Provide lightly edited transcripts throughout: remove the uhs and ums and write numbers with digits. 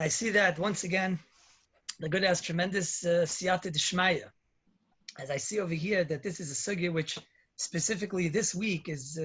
I see that once again, the good has tremendous siyata d'shmaya. As I see over here, that this is a sugya which specifically this week is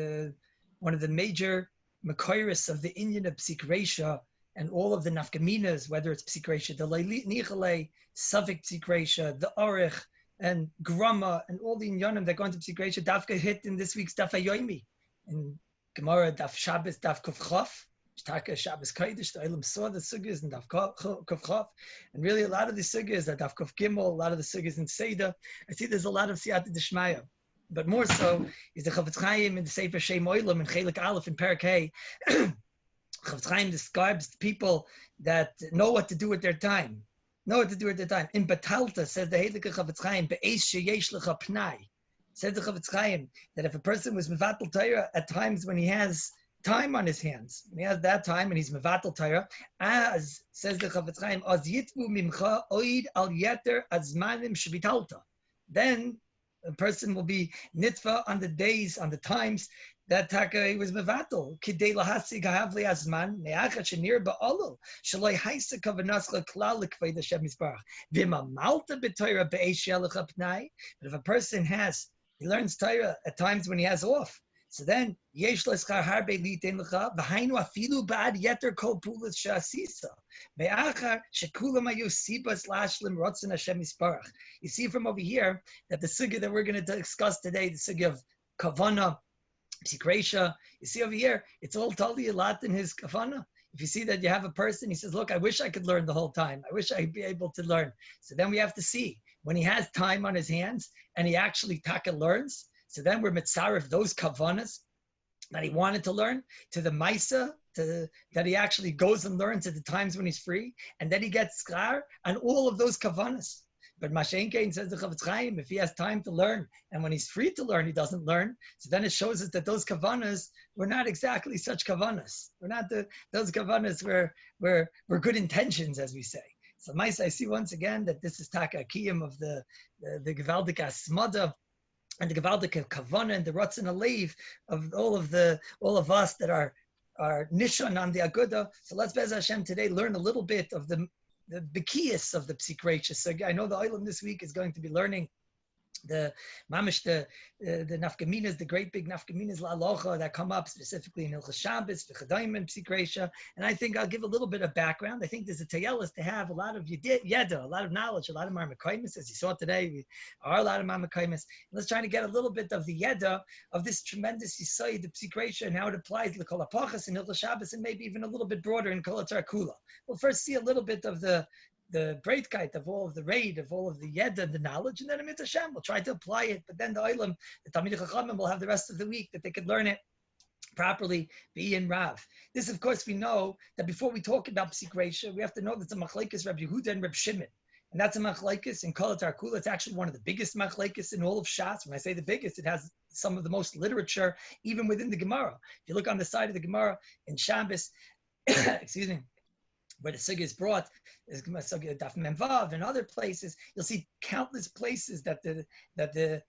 one of the major makoiris of the Indian of psik רישא and all of the nafkaminas, whether it's psik רישא, the nichale, suffix psik רישא, the orich, and grama, and all the inyanim that go into psik רישא, dafka hit in this week's daf עיונים. In Gemara, daf Shabbos, daf kuf chaf. Shtaka Shabbos Kodesh, the Olam saw the sugyas in Daf Kuf Chav, and really a lot of the sugyas are Daf Kuf Gimel, a lot of the sugyas in Seder. I see there's a lot of siyata d'shmaya, but more so is the Chafetz Chaim in the Sefer Shem Olam in Chelik Aleph in Perek Hey. Chafetz Chaim describes the people that know what to do with their time. In Batalta says the Heilige Chafetz Chaim, Be'esh sheyesh lecha pnai. Says the Chafetz Chaim that if a person was mevatel Torah at times when he has time on his hands, and he has that time and he's mevatel Torah, as says the Chafetz Chaim, az yitvu mimcha oid al yeter azmanim shebitalta. Then a person will be nitva on the days, on the times that he was mevatel. Kidei lahasig havli azman ne'achat shenir ba'olol shaloi haisa kavanascha klal l'kvei Hashem Yisbarach v'mamalta b'Torah be'esh yelecha pnai. But if a person he learns Torah at times when he has off, so then, yesh l'schar harbe li'tein lecha, v'hainu afilu ba'ad yeter kol pulas she'asisa, ve'achar shekulam hayu sibas la'ashlim rotzen Hashem Yisbarach. You see from over here that the sugya that we're going to discuss today, the sugya of kavana, psik רישא, you see over here, it's all totally a lot in his kavana. If you see that you have a person, he says, look, I wish I could learn the whole time. I wish I'd be able to learn. So then we have to see, when he has time on his hands, and he actually taka learns, so then we're mitzaref those kavanas that he wanted to learn to the maisa, that he actually goes and learns at the times when he's free, and then he gets schar on all of those kavanas. But Mashenkein says the Chafetz Chaim, if he has time to learn, and when he's free to learn, he doesn't learn. So then it shows us that those kavanas were not exactly such kavanas. We're not those kavanas were good intentions, as we say. So Maisa, I see once again that this is taka kiyum of the Gevaldik Asmada, and the Gevaldik Kavana and the Ratzon Alev of all of us that are Nishan on the Aguda. So let's Bez Hashem today learn a little bit of the Bekiyas of the psik רישא. So I know the Olam this week is going to be learning the mamish, the nafkaminas, the great big nafkaminas la'alocha that come up specifically in Hilchos Shabbos, v'chadayim and psik רישא. And I think I'll give a little bit of background. I think there's a tayelis to have a lot of yeda, a lot of knowledge, a lot of marmakaimis. As you saw today, we are a lot of marmakaimis. Let's try to get a little bit of the yeda of this tremendous yisai, the psik רישא, and how it applies to the kol hapachas in Hilchos Shabbos, and maybe even a little bit broader in kol haTorah kula. We'll first see a little bit of the breitkeit of all of the raid, of all of the yeda, the knowledge, and then Amit Hashem will try to apply it. But then the Olam, the Talmidei Chachamim will have the rest of the week that they could learn it properly, be in Rav. This, of course, we know that before we talk about psik רישא, we have to know that it's a machlekes Reb Yehuda and Reb Shimon. And that's a machlekes in kol haTorah kula. It's actually one of the biggest machlekes in all of Shas. When I say the biggest, it has some of the most literature, even within the Gemara. If you look on the side of the Gemara in Shabbos, excuse me, where the sugya is brought, is sugya daf memvav and other places, you'll see countless places that the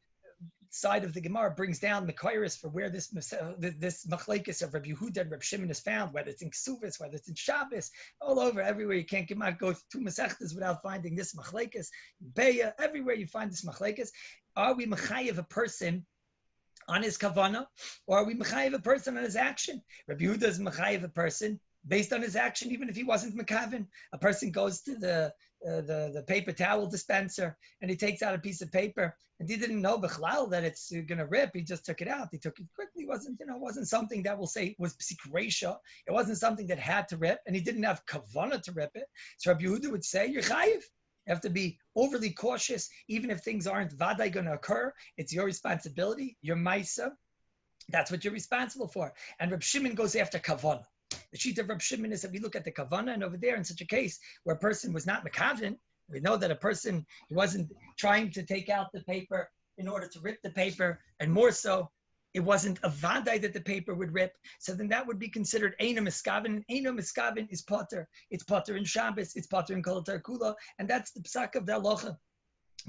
side of the Gemara brings down Mekairis for where this machlekes of Rabbi Yehuda and Rabbi Shimon is found, whether it's in Ksuvas, whether it's in Shabbos, all over, everywhere. You can't go through Masechtas without finding this machlekes. Beya, everywhere you find this machlekes. Are we mechayev a person on his kavana, or are we mechayev a person on his action? Rabbi Yehuda is mechayev a person based on his action, even if he wasn't mekaven. A person goes to the paper towel dispenser and he takes out a piece of paper and he didn't know b'chlal that it's going to rip. He just took it out. He took it quickly. It wasn't something that we'll say was psik רישא. It wasn't something that had to rip, and he didn't have kavana to rip it. So Rabbi Yehuda would say, you're chayiv. You have to be overly cautious, even if things aren't vaday going to occur. It's your responsibility, your maisa. That's what you're responsible for. And Reb Shimon goes after kavana. The sheet of Reb Shimon is that we look at the kavana, and over there in such a case where a person was not mekaven, we know that a person wasn't trying to take out the paper in order to rip the paper, and more so, it wasn't a vaday that the paper would rip. So then that would be considered eino miskaven, and eino miskaven is potter. It's potter in Shabbos, it's potter in kol haTorah kula, and that's the psak of the halacha.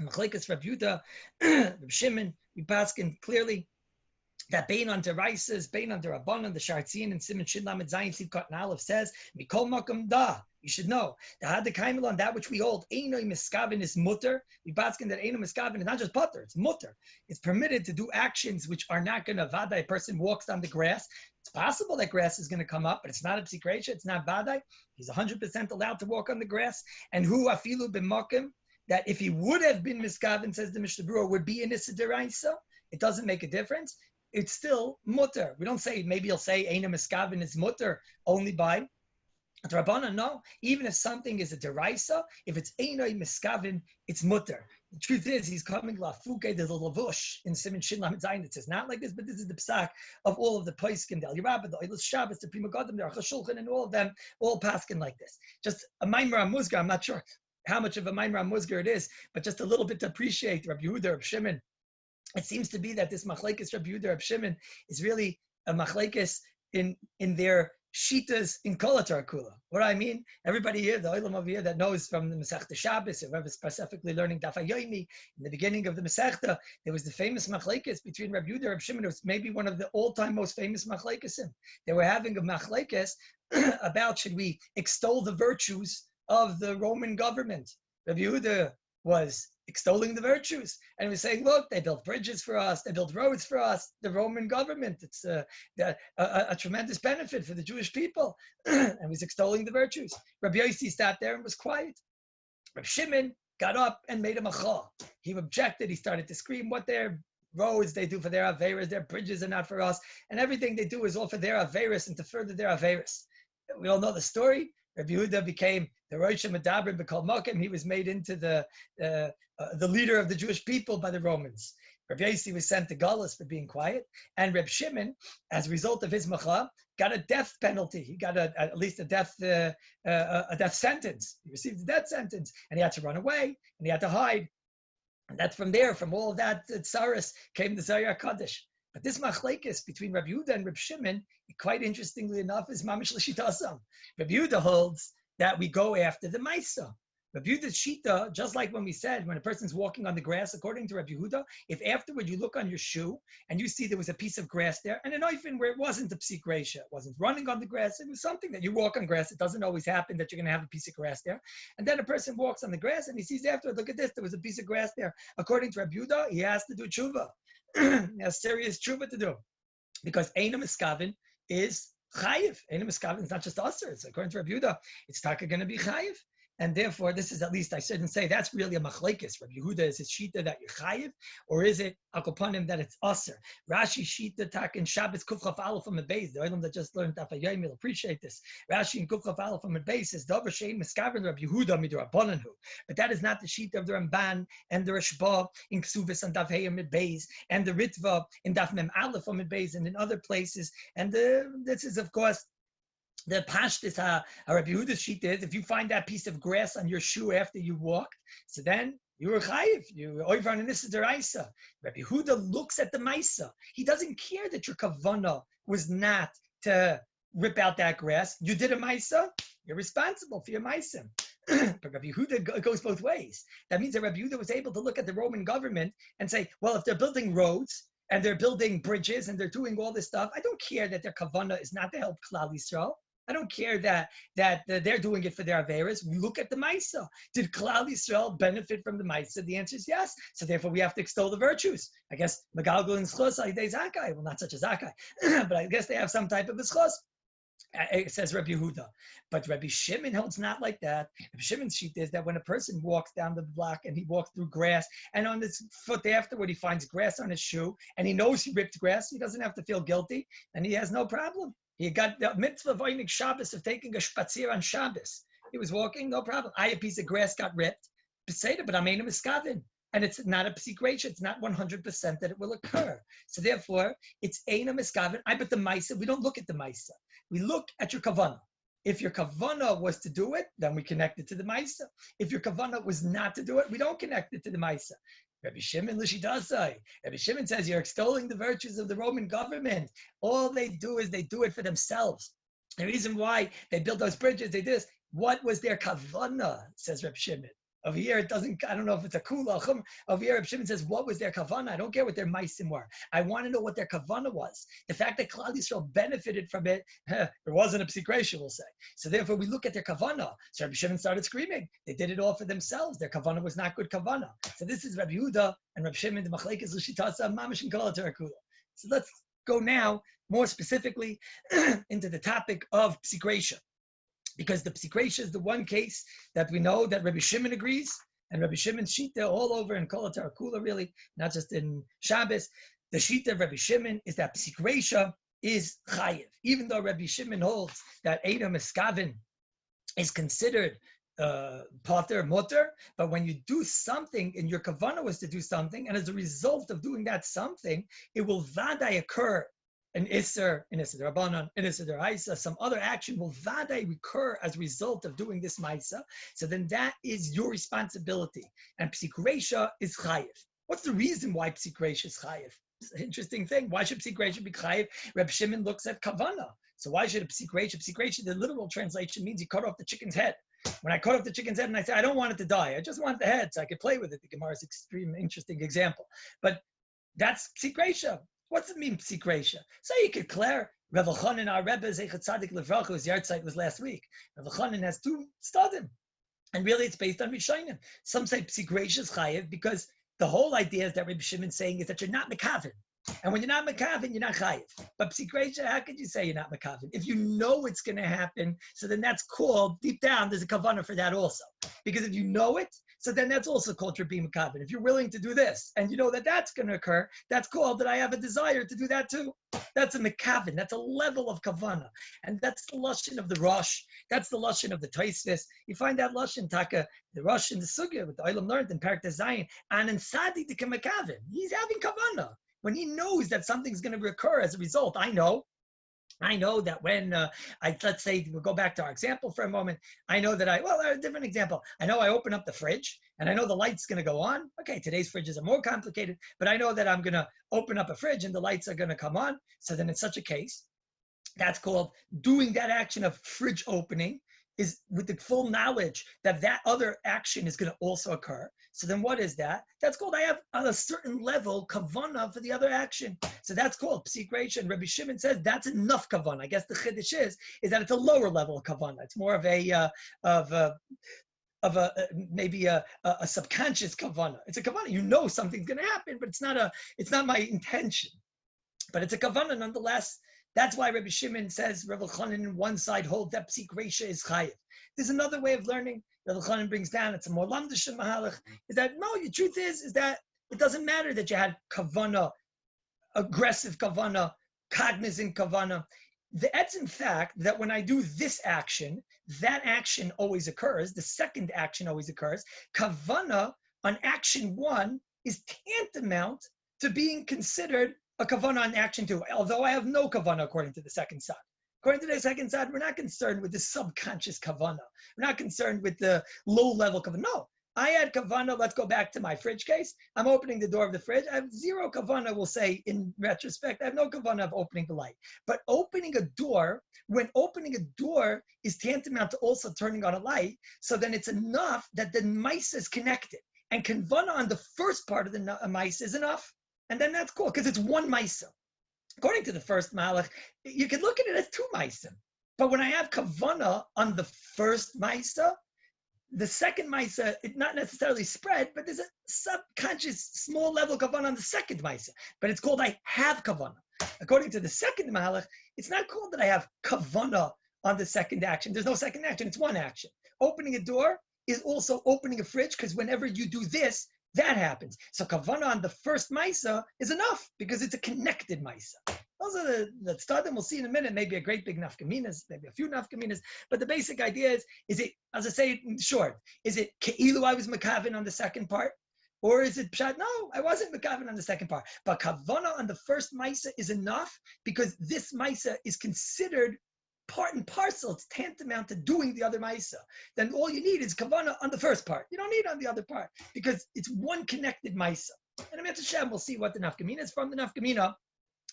Machlekes Reb Yehuda, Reb Shimon, we paskin clearly that bein on deraisas, bein on derabbanan, the Shartzin and Siman Shin Lamed Zayin Sivkot and Aleph says, Mikol Makom Da. You should know the hadikaimel on that which we hold. Eino miskavin is mutter. We baskin that eino miskavin is not just butter; it's mutter. It's permitted to do actions which are not going to vada. A person walks on the grass. It's possible that grass is going to come up, but it's not a psik רישא. It's not vada. He's 100% allowed to walk on the grass. And who afilu b'makim, that if he would have been miskavin, says the Mishnah Berurah, would be in a deraisa. It doesn't make a difference. It's still mutter. We don't say, maybe he'll say eino miskavin is mutter only by the Rabbanan. No, even if something is a deraisa, if it's eino miskavin, it's mutter. The truth is, he's coming lafuke the lavush in Siman Shin Lamed Zayin. It says not like this, but this is the psak of all of the poskim, the HaRav, the Hilchos Shabbos, the Prima Godim, the Aruch HaShulchan, and all of them, all paskin like this. Just a maimer amuzgar. I'm not sure how much of a maimer amuzgar it is, but just a little bit to appreciate Rabbi Yehuda, Rabbi Shimon. It seems to be that this machlekes Rabbi Yehuda, Rabbi Shimon is really a machlekes in their shitas in kol kula. What do I mean? Everybody here, the olam over here that knows from the Masechta Shabbos, whoever is specifically learning daf ha'yomi, in the beginning of the Masechta, there was the famous machlekes between Rabbi Yehuda and Rabbi Shimon. It was maybe one of the all-time most famous machlekesim. They were having a machlekes about should we extol the virtues of the Roman government. Rabbi Yehuda was extolling the virtues and was saying, look, they built bridges for us, they built roads for us, the Roman government, it's a tremendous benefit for the Jewish people. And was extolling the virtues. Rabbi Yossi sat there and was quiet. Rabbi Shimon got up and made a macha. He objected, he started to scream, what their roads they do for their averas, their bridges are not for us, and everything they do is all for their averas and to further their averas. We all know the story. Rabbi Yehuda became the Ríshא Medaber b'Kol Mokim. He was made into the leader of the Jewish people by the Romans. Rabbi Yossi was sent to Kallus for being quiet, and Rabbi Shimon, as a result of his macha, got a death penalty. He got at least a death sentence. He received a death sentence, and he had to run away, and he had to hide. And that's from there, from all of that tsaris, came the Zayar Kaddish. But this machlekes between Rabbi Yehuda and Rabbi Shimon, quite interestingly enough, is mamish l'shitasam. Rabbi Yehuda holds that we go after the maisa. Rabbi Yehuda's shita, just like when we said, when a person's walking on the grass, according to Rabbi Yehuda, if afterward you look on your shoe and you see there was a piece of grass there, and an oifen where it wasn't a psik רישא, it wasn't running on the grass, it was something that you walk on grass. It doesn't always happen that you're going to have a piece of grass there. And then a person walks on the grass and he sees afterward, look at this, there was a piece of grass there. According to Rabbi Yehuda, he has to do tshuva. He has serious tshuva to do. Because eino miskavin is chayiv. Eino miskavin is not just usher. It's according to Rabbi Yehuda, it's taka going to be chayiv. And therefore, this is at least, I shouldn't say, that's really a machlekes. Rabbi Yehuda, is it shita that you're chayiv? Or is it akopanim that it's usher? Rashi shita tak in Shabbos kufchaf aleph on the base. The olam that just learned daf ha'yomi will appreciate this. Rashi in kufchaf aleph on the base is davar shein miskavin Rabbi Yehuda midrabanan hu. But that is not the shita of the Ramban and the Rishba in Ksubis and daf ha'yom mid base and the Ritva in daf mem aleph on mid base and in other places. And this is, of course, the pashtus Rabbi Yehuda's sheet is, if you find that piece of grass on your shoe after you walked, so then you were chayiv. You were over on this deraisa. Rabbi Yehuda looks at the maisa. He doesn't care that your kavana was not to rip out that grass. You did a maisa, you're responsible for your maisa. But Rabbi Yehuda goes both ways. That means that Rabbi Yehuda was able to look at the Roman government and say, well, if they're building roads and they're building bridges and they're doing all this stuff, I don't care that their kavana is not to help Klal Yisrael. I don't care that they're doing it for their averas. We look at the Maisa. Did Klal Yisrael benefit from the Maisa? The answer is yes. So therefore, we have to extol the virtues. I guess Megalgal and Schos Alidei Zakai. Well, not such a Zakai, but I guess they have some type of a Schos. It says Rabbi Yehuda. But Rabbi Shimon holds not like that. Rabbi Shimon's sheet is that when a person walks down the block and he walks through grass, and on his foot afterward he finds grass on his shoe, and he knows he ripped grass, he doesn't have to feel guilty, and he has no problem. He got the mitzvah of Einig Shabbos of taking a spatzir on Shabbos. He was walking, no problem. A piece of grass got ripped. But I'm eino miskavin. And it's not a psik רישא. It's not 100% that it will occur. So therefore, it's eino miskavin. But the maisa, we don't look at the maisa. We look at your kavana. If your kavana was to do it, then we connect it to the maisa. If your kavana was not to do it, we don't connect it to the maisa. Rabbi Shimon l'shidasai. Rabbi Shimon says you're extolling the virtues of the Roman government. All they do is they do it for themselves. The reason why they built those bridges, they did this. What was their kavana, says Rabbi Shimon? Over here, it doesn't, I don't know if it's a kula, chum. Over here, Reb Shimon says, what was their kavanah? I don't care what their maisim were. I want to know what their kavanah was. The fact that Klal Yisrael benefited from it, there wasn't a psik רישא, we'll say. So therefore, we look at their kavanah. So Reb Shimon started screaming. They did it all for themselves. Their kavanah was not good kavanah. So this is Reb Yehuda and Reb Shimon, the machlekes l'shitasa mamash and kol kula. So let's go now more specifically into the topic of psik רישא. Because the psik רישא is the one case that we know that Rabbi Shimon agrees, and Rabbi Shimon's shita all over in Kol Kula, really, not just in Shabbos. The shita of Rabbi Shimon is that psik רישא is chayiv. Even though Rabbi Shimon holds that Eino miskavin is considered pater, mutter, but when you do something, and your kavanah was to do something, and as a result of doing that something, it will vadai occur. An Isser, an Isser Rabbanan, an Isser Deraisa, some other action will vadai recur as a result of doing this Maisa. So then that is your responsibility. And psik רישא is chayiv. What's the reason why psik רישא is chayiv? It's an interesting thing. Why should psik רישא be chayiv? Reb Shimon looks at kavanah. So why should a psik רישא? Psik רישא, the literal translation means you cut off the chicken's head. When I cut off the chicken's head and I say, I don't want it to die. I just want the head so I could play with it. The Gemara is an extremely interesting example. But that's psik רישא. What's it mean, psik רישא? So you could declare, Rav Elchanan, our Rebbe, Zeichat Tzadik Levracha, whose yahrzeit was last week. Rav Elchanan has two stadim. And really it's based on Rishonim. Some say psik רישא is chayiv because the whole idea is that Rabbi Shimon is saying is that you're not mekavin. And when you're not mekavin, you're not chayiv. But psik רישא, how could you say you're not mekavin? If you know it's going to happen, so then that's called, deep down, there's a kavanah for that also. Because if you know it, so then that's also called to be mekavin. If you're willing to do this, and you know that that's going to occur, that's called that I have a desire to do that too. That's a mekavin. That's a level of kavanah. And that's the lashon of the Rosh. That's the lashon of the Tosfos. You find that lashon, Taka, the Rosh in the Sugya, with the Olam learned in Parak Zayin, and in Sadi the mekavin. He's having kavanah. When he knows that something's going to recur as a result, I know that when let's say, we'll go back to our example for a moment. I know that a different example. I know I open up the fridge and I know the light's going to go on. Okay, today's fridges are more complicated, but I know that I'm going to open up a fridge and the lights are going to come on. So then in such a case, that's called doing that action of fridge opening is with the full knowledge that that other action is going to also occur. So then what is that? That's called I have on a certain level kavanah for the other action. So that's called psik רישא. And Rabbi Shimon says that's enough kavanah. I guess the chiddush is that it's a lower level of kavanah. It's more of maybe a subconscious kavanah. It's a kavanah. You know something's going to happen, but it's not my intention. But it's a kavanah nonetheless. That's why Rabbi Shimon says Rav Elchanan on one side holds that psik רישא is chayiv. There's another way of learning. Rav Elchanan brings down, it's a more lamdish mahalach, is that no, the truth is that it doesn't matter that you had kavanah, aggressive kavanah, cognizant kavanah. It's in fact that when I do this action, that action always occurs. The second action always occurs. Kavanah on action one is tantamount to being considered a kavanah on action two, although I have no kavanah according to the second side. According to the second side, we're not concerned with the subconscious kavanah. We're not concerned with the low-level kavanah. No, I had kavanah. Let's go back to my fridge case. I'm opening the door of the fridge. I have zero kavanah, we'll say in retrospect. I have no kavanah of opening the light. But opening a door, when opening a door is tantamount to also turning on a light, so then it's enough that the mice is connected. And kavanah on the first part of the mice is enough. And then that's cool, because it's one maisa. According to the first malach, you can look at it as two maisa. But when I have kavanah on the first maisa, the second maisa, it's not necessarily spread, but there's a subconscious small level kavanah on the second maisa. But it's called I have kavanah. According to the second malach, it's not called that I have kavanah on the second action. There's no second action, it's one action. Opening a door is also opening a fridge, because whenever you do this, that happens. So kavanah on the first maisa is enough because it's a connected maisa. Those are the stadim we'll see in a minute, maybe a great big nafkaminas, maybe a few nafkaminas, but the basic idea is it, as I say in short, is it ke'ilu I was mekavin on the second part? Or is it pshat? No, I wasn't mekavin on the second part. But kavanah on the first maisa is enough because this maisa is considered part and parcel. It's tantamount to doing the other maisa. Then all you need is kavanah on the first part. You don't need on the other part because it's one connected maisa. And in Hashem, we'll see what the nafkamina is from the nafkamina.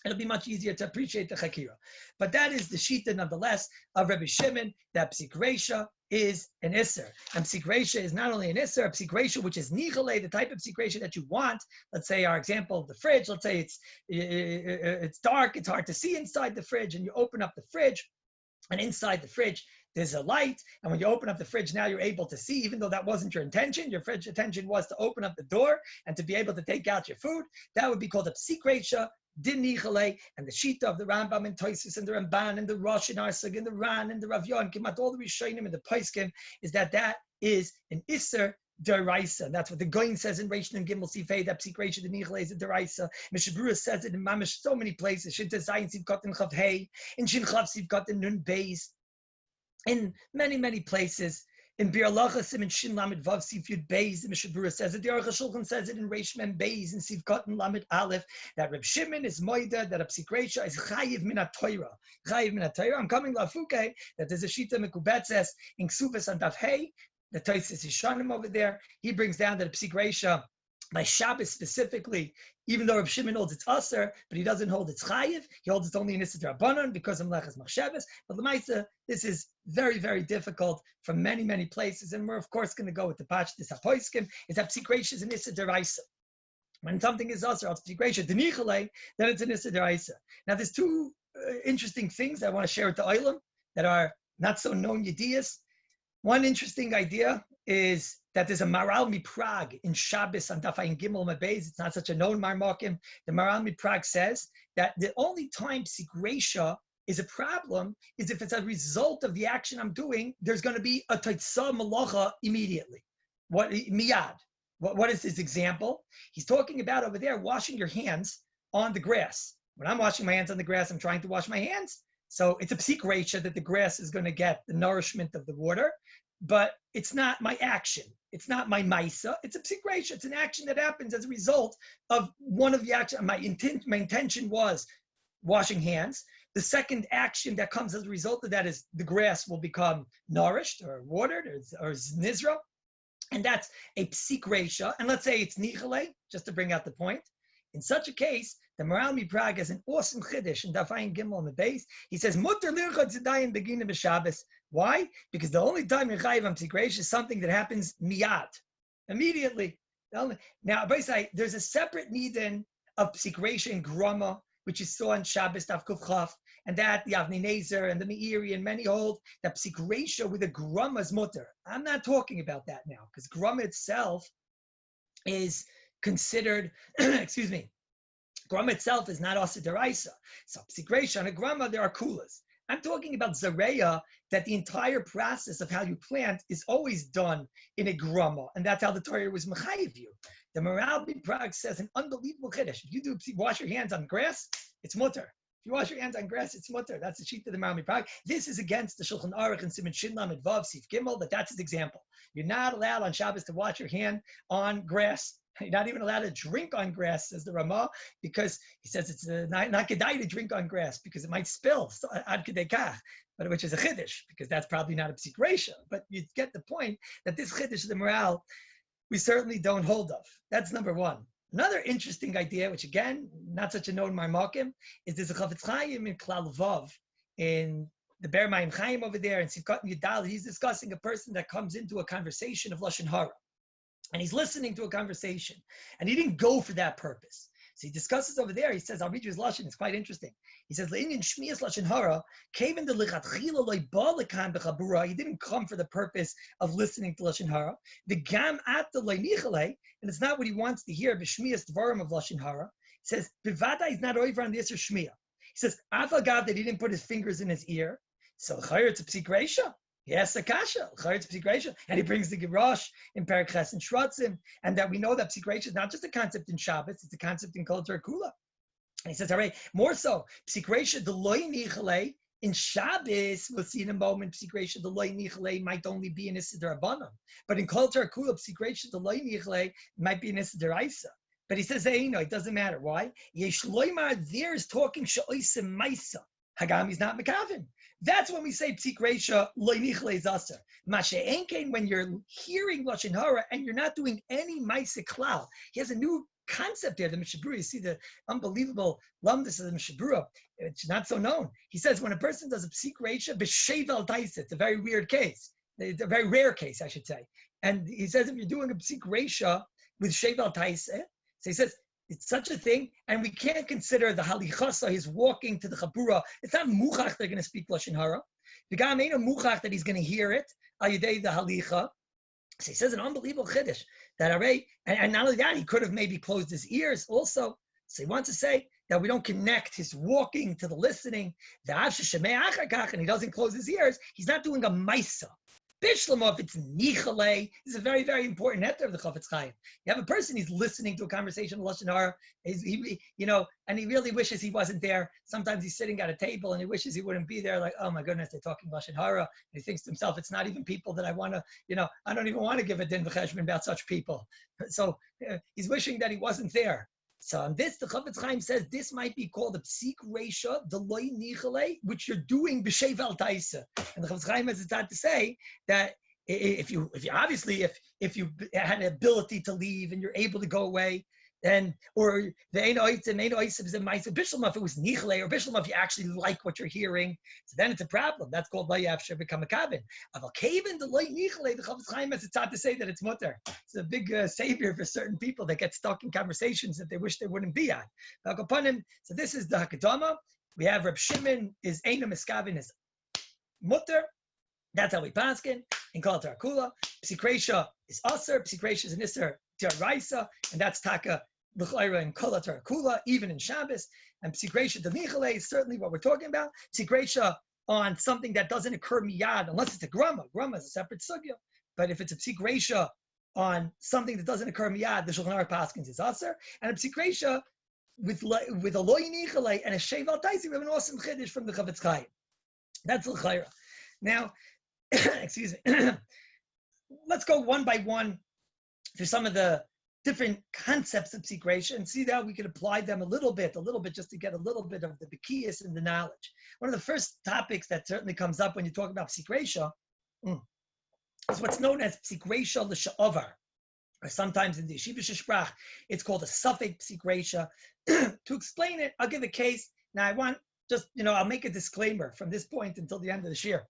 It'll be much easier to appreciate the chakira. But that is the shita, nonetheless, of Rabbi Shimon, that psik רישא is an isser. And psik רישא is not only an isser, a psik רישא, which is nichale, the type of psik רישא that you want. Let's say our example, the fridge, let's say it's dark, it's hard to see inside the fridge, and you open up the fridge, and inside the fridge, there's a light, and when you open up the fridge, now you're able to see, even though that wasn't your intention. Your fridge intention was to open up the door and to be able to take out your food. That would be called a psik רישא, din nichale, and the shita of the Rambam and Tosis and the Ramban and the Rosh and Arsag and the Ran and the Rav Yon, Kimat, all the Rishonim and the Paiskim, is that is an Isser Deraisa. That's what the Goin says in Reish and Gimel Sifei, that psik רישא din nichale is a Deraisa. Mishabura says it in Mamish so many places. Shinta Zayin Sivkot in Chav Hey, in Shin Chav Sivkot in Nun Beis, in many, many places. In Bir Lachas, in Shin Lamed Vav Sif Yud Beis, the Mishabura says it. The Aruch HaShulchan says it in Reish Mem Beis, in Sivkot and Lamed Aleph, that Reb Shimon is moida, that a psik רישא is chayiv min ha-Torah. Chayiv min ha-Torah. I'm coming lafuke that there's a shita mekubetzes in Ksuvas and Daf Hey, the Tosis Yishanim over there. He brings down that a psik רישא by Shabbos specifically, even though Reb Shimon holds it's aser, but he doesn't hold it's chayiv. He holds it's only in Issa D'Rabbanan because of Meleches Machshavos. But L'maisa, this is very, very difficult from many, many places. And we're, of course, going to go with the Pashtus HaPoiskim, is that psik רישא is an Issa D'Oraisa. When something is aser, it's psik רישא d'nichale, then it's an Issa D'Oraisa. Now, there's two interesting things I want to share with the Olam that are not so known Yediyas. One interesting idea is that there's a Maral MiPrague in Shabbos on Daf Ayin Gimel Mabeis. It's not such a known Marmokim. The Maral MiPrague says that the only time psik רישא is a problem is if it's a result of the action I'm doing, there's going to be a taitzah malacha immediately. What miyad? What is his example? He's talking about over there washing your hands on the grass. When I'm washing my hands on the grass, I'm trying to wash my hands. So it's a psik רישא that the grass is going to get the nourishment of the water, but it's not my action. It's not my maisa. It's a psik רישא. It's an action that happens as a result of one of the actions. My intention was washing hands. The second action that comes as a result of that is the grass will become nourished or watered or nizra. And that's a psik רישא. And let's say it's nichale, just to bring out the point. In such a case, the Maral MiPrague has an awesome chiddush in Daf Ayin Gimel on the base. He says, Mutter lirchot zedayim beginning b'Shabbos. Why? Because the only time you're chayiv on psik רישא is something that happens miyad, immediately. Now, there's a separate nidin of psik רישא in grama, which is saw on Shabbos Daf Kuf Chaf, and that the Avnei Nezer and the Meiri and many hold that psik רישא with a grama is mutter. I'm not talking about that now, because grama itself is considered, excuse me, grama itself is not asa deraisa. So psik רישא on a grama, there are kulas. I'm talking about zareya, that the entire process of how you plant is always done in a grama, and that's how the Torah was mechayiv you. The Maral MiPrague says an unbelievable chiddush. If you do wash your hands on grass, it's mutter. If you wash your hands on grass, it's mutter. That's the sheet of the Maral MiPrague. This is against the Shulchan Aruch and Siman Shin Lamed Vav Sif Gimel, but that's his example. You're not allowed on Shabbos to wash your hand on grass. You're not even allowed to drink on grass, says the Ramah, because he says it's not kedai to drink on grass because it might spill ad kedei kach, but which is a chiddush, because that's probably not a psik רישא. But you get the point that this chiddush of the Maral, we certainly don't hold of. That's number one. Another interesting idea, which again, not such a known marmokim, is there's a Chafetz Chaim in Klal Vav, in the Ber Mayim Chaim over there, in Sivkot Yudal. He's discussing a person that comes into a conversation of Lashon Hara. And he's listening to a conversation, and he didn't go for that purpose. So he discusses over there. He says, "I'll read you his lashon. It's quite interesting." He says, "Le'inyan shmiyas lashon hara came in the lichatchila loy ba lekan bechabura." He didn't come for the purpose of listening to lashon hara. The gam at the loy nichale, and it's not what he wants to hear. B'shmiyas dvarim of lashon hara. He says, "Bivada is not over on the Yisr shmiya." He says, "Avagav that he didn't put his fingers in his ear." So chayr it's a psik רישא. Yes, Akasha, and he brings the Girosh in Perek Ches and Shratzim, and that we know that psik רישא is not just a concept in Shabbos, it's a concept in Kol Torah Kula. And he says, all right, more so, psik רישא, the loy nichale, in Shabbos, we'll see in a moment, psik רישא, the loy nichale might only be in Issa D'Rabbanan, but in Kol Torah Kula, psik רישא, the loy nichale might be in Issa D'Oraisa. But he says, Eino, it doesn't matter. Why? Yesh loymar, there is talking sha'oisem maisa. Hagam is not mekavin. That's when we say psik רישא lo nichle is aser. Mashe enkein, when you're hearing lashon hara and you're not doing any ma'aseh klal. He has a new concept there. The Mishabura, you see the unbelievable lumdus of the Mishabura. It's not so known. He says when a person does a psik רישא b'shevel taisa, it's a very weird case. It's a very rare case, I should say. And he says if you're doing a psik רישא with shevel taiseh, so he says it's such a thing, and we can't consider the halichasa, his walking to the chabura. It's not muchach they're going to speak lashon hara. The guy ain't a muchach that he's going to hear it al yedei the halicha. So he says an unbelievable chiddush that already, and not only that, he could have maybe closed his ears also. So he wants to say that we don't connect his walking to the listening. And he doesn't close his ears. He's not doing a maisa. Bishlama, if it's nichale, this is a very, very important heter of the Chafetz Chaim. You have a person, he's listening to a conversation of Lashon Hara, and he really wishes he wasn't there. Sometimes he's sitting at a table and he wishes he wouldn't be there, like, oh my goodness, they're talking Lashon Hara. And he thinks to himself, it's not even people that I want to, I don't even want to give a din v'cheshbon about such people. So he's wishing that he wasn't there. So on this, the Chafetz Chaim says this might be called a psik רישא, the loy nichale, which you're doing b'shevel taiseh. And the Chafetz Chaim has started to say that if you had an ability to leave and you're able to go away, then or the Eino is a ma'isa bishlama if it was nichale, or bishlama if you actually like what you're hearing, so then it's a problem. That's called lo yafsher become a kavin. Aval kavin the loy nichale, the Chafetz Chaim has started to say that it's mutter. It's a big savior for certain people that get stuck in conversations that they wish they wouldn't be at. So this is the hakadama. We have Reb Shimon is eino miskavin is mutter. That's how we paskin in kol tarakula. Psik רישא is aser. Psik רישא is an iser tiraysa, and that's taka l'chayra in kol tarakula, even in Shabbos. And psik רישא denichale is certainly what we're talking about. Psik רישא on something that doesn't occur miyad, unless it's a grama. Grama is a separate sugya. But if it's a psik רישא on something that doesn't occur miyad, the Shulchan Aruch paskins is aser. And a psik רישא with a loy nichale and a shevel taiseh, we have an awesome chiddush from the Chafetz Chaim. That's l'chayra. Now, excuse me. Let's go one by one through some of the different concepts of psik רישא and see how we can apply them a little bit, just to get a little bit of the bekiyas and the knowledge. One of the first topics that certainly comes up when you talk about psik רישא is what's known as psik רישא l'sha'avar, or sometimes in the yeshiva sprach, it's called a suffix psik רישא. To explain it, I'll give a case. Now I want I'll make a disclaimer from this point until the end of the shir,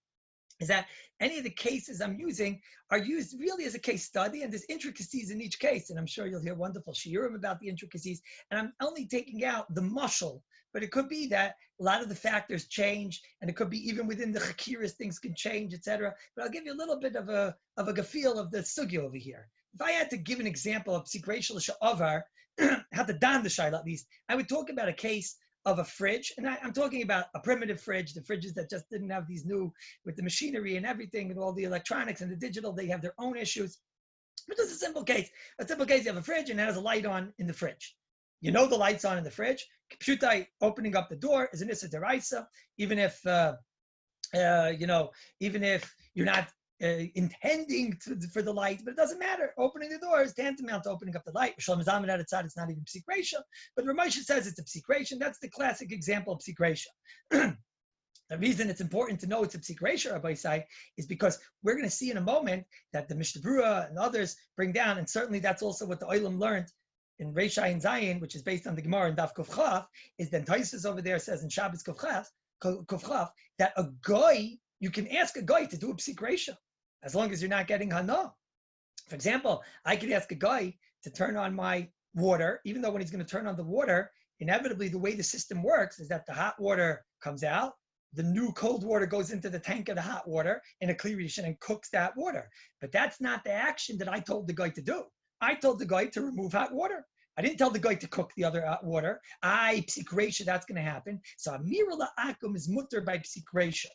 is that any of the cases I'm using are used really as a case study, and there's intricacies in each case, and I'm sure you'll hear wonderful shiurim about the intricacies, and I'm only taking out the mashal, but it could be that a lot of the factors change, and it could be even within the chakiras things can change, etc. But I'll give you a little bit of a gefil of the sugya over here. If I had to give an example of psik רישא l'sha'avar, how to dan the shayla at least, I would talk about a case of a fridge, and I'm talking about a primitive fridge, the fridges that just didn't have these new, with the machinery and everything, and all the electronics and the digital, they have their own issues. But just a simple case. A simple case, you have a fridge and it has a light on in the fridge. You know the light's on in the fridge. Pshutai, opening up the door is an issa deraisa, even if you're not intending for the light, but it doesn't matter. Opening the door is tantamount to opening up the light. Shalom Zamin at its side, it's not even psik רישא, but Ramosha says it's a psik רישא. That's the classic example of psik רישא. The reason it's important to know it's a psik רישא, Rabbi Isai, is because we're going to see in a moment that the Mishnah Berurah and others bring down, and certainly that's also what the Olam learned in רישא and Zayin, which is based on the Gemara in Daf Kuf Chaf, is then Taisus over there says in Shabbos Kuf Chaf that a goy, you can ask a guy to do a psik רישא as long as you're not getting hana. For example, I could ask a guy to turn on my water, even though when he's going to turn on the water, inevitably the way the system works is that the hot water comes out, the new cold water goes into the tank of the hot water in a kli rishon and cooks that water. But that's not the action that I told the guy to do. I told the guy to remove hot water. I didn't tell the guy to cook the other hot water. Psik רישא, that's going to happen. So Amir la'akum is mutter by psik רישא.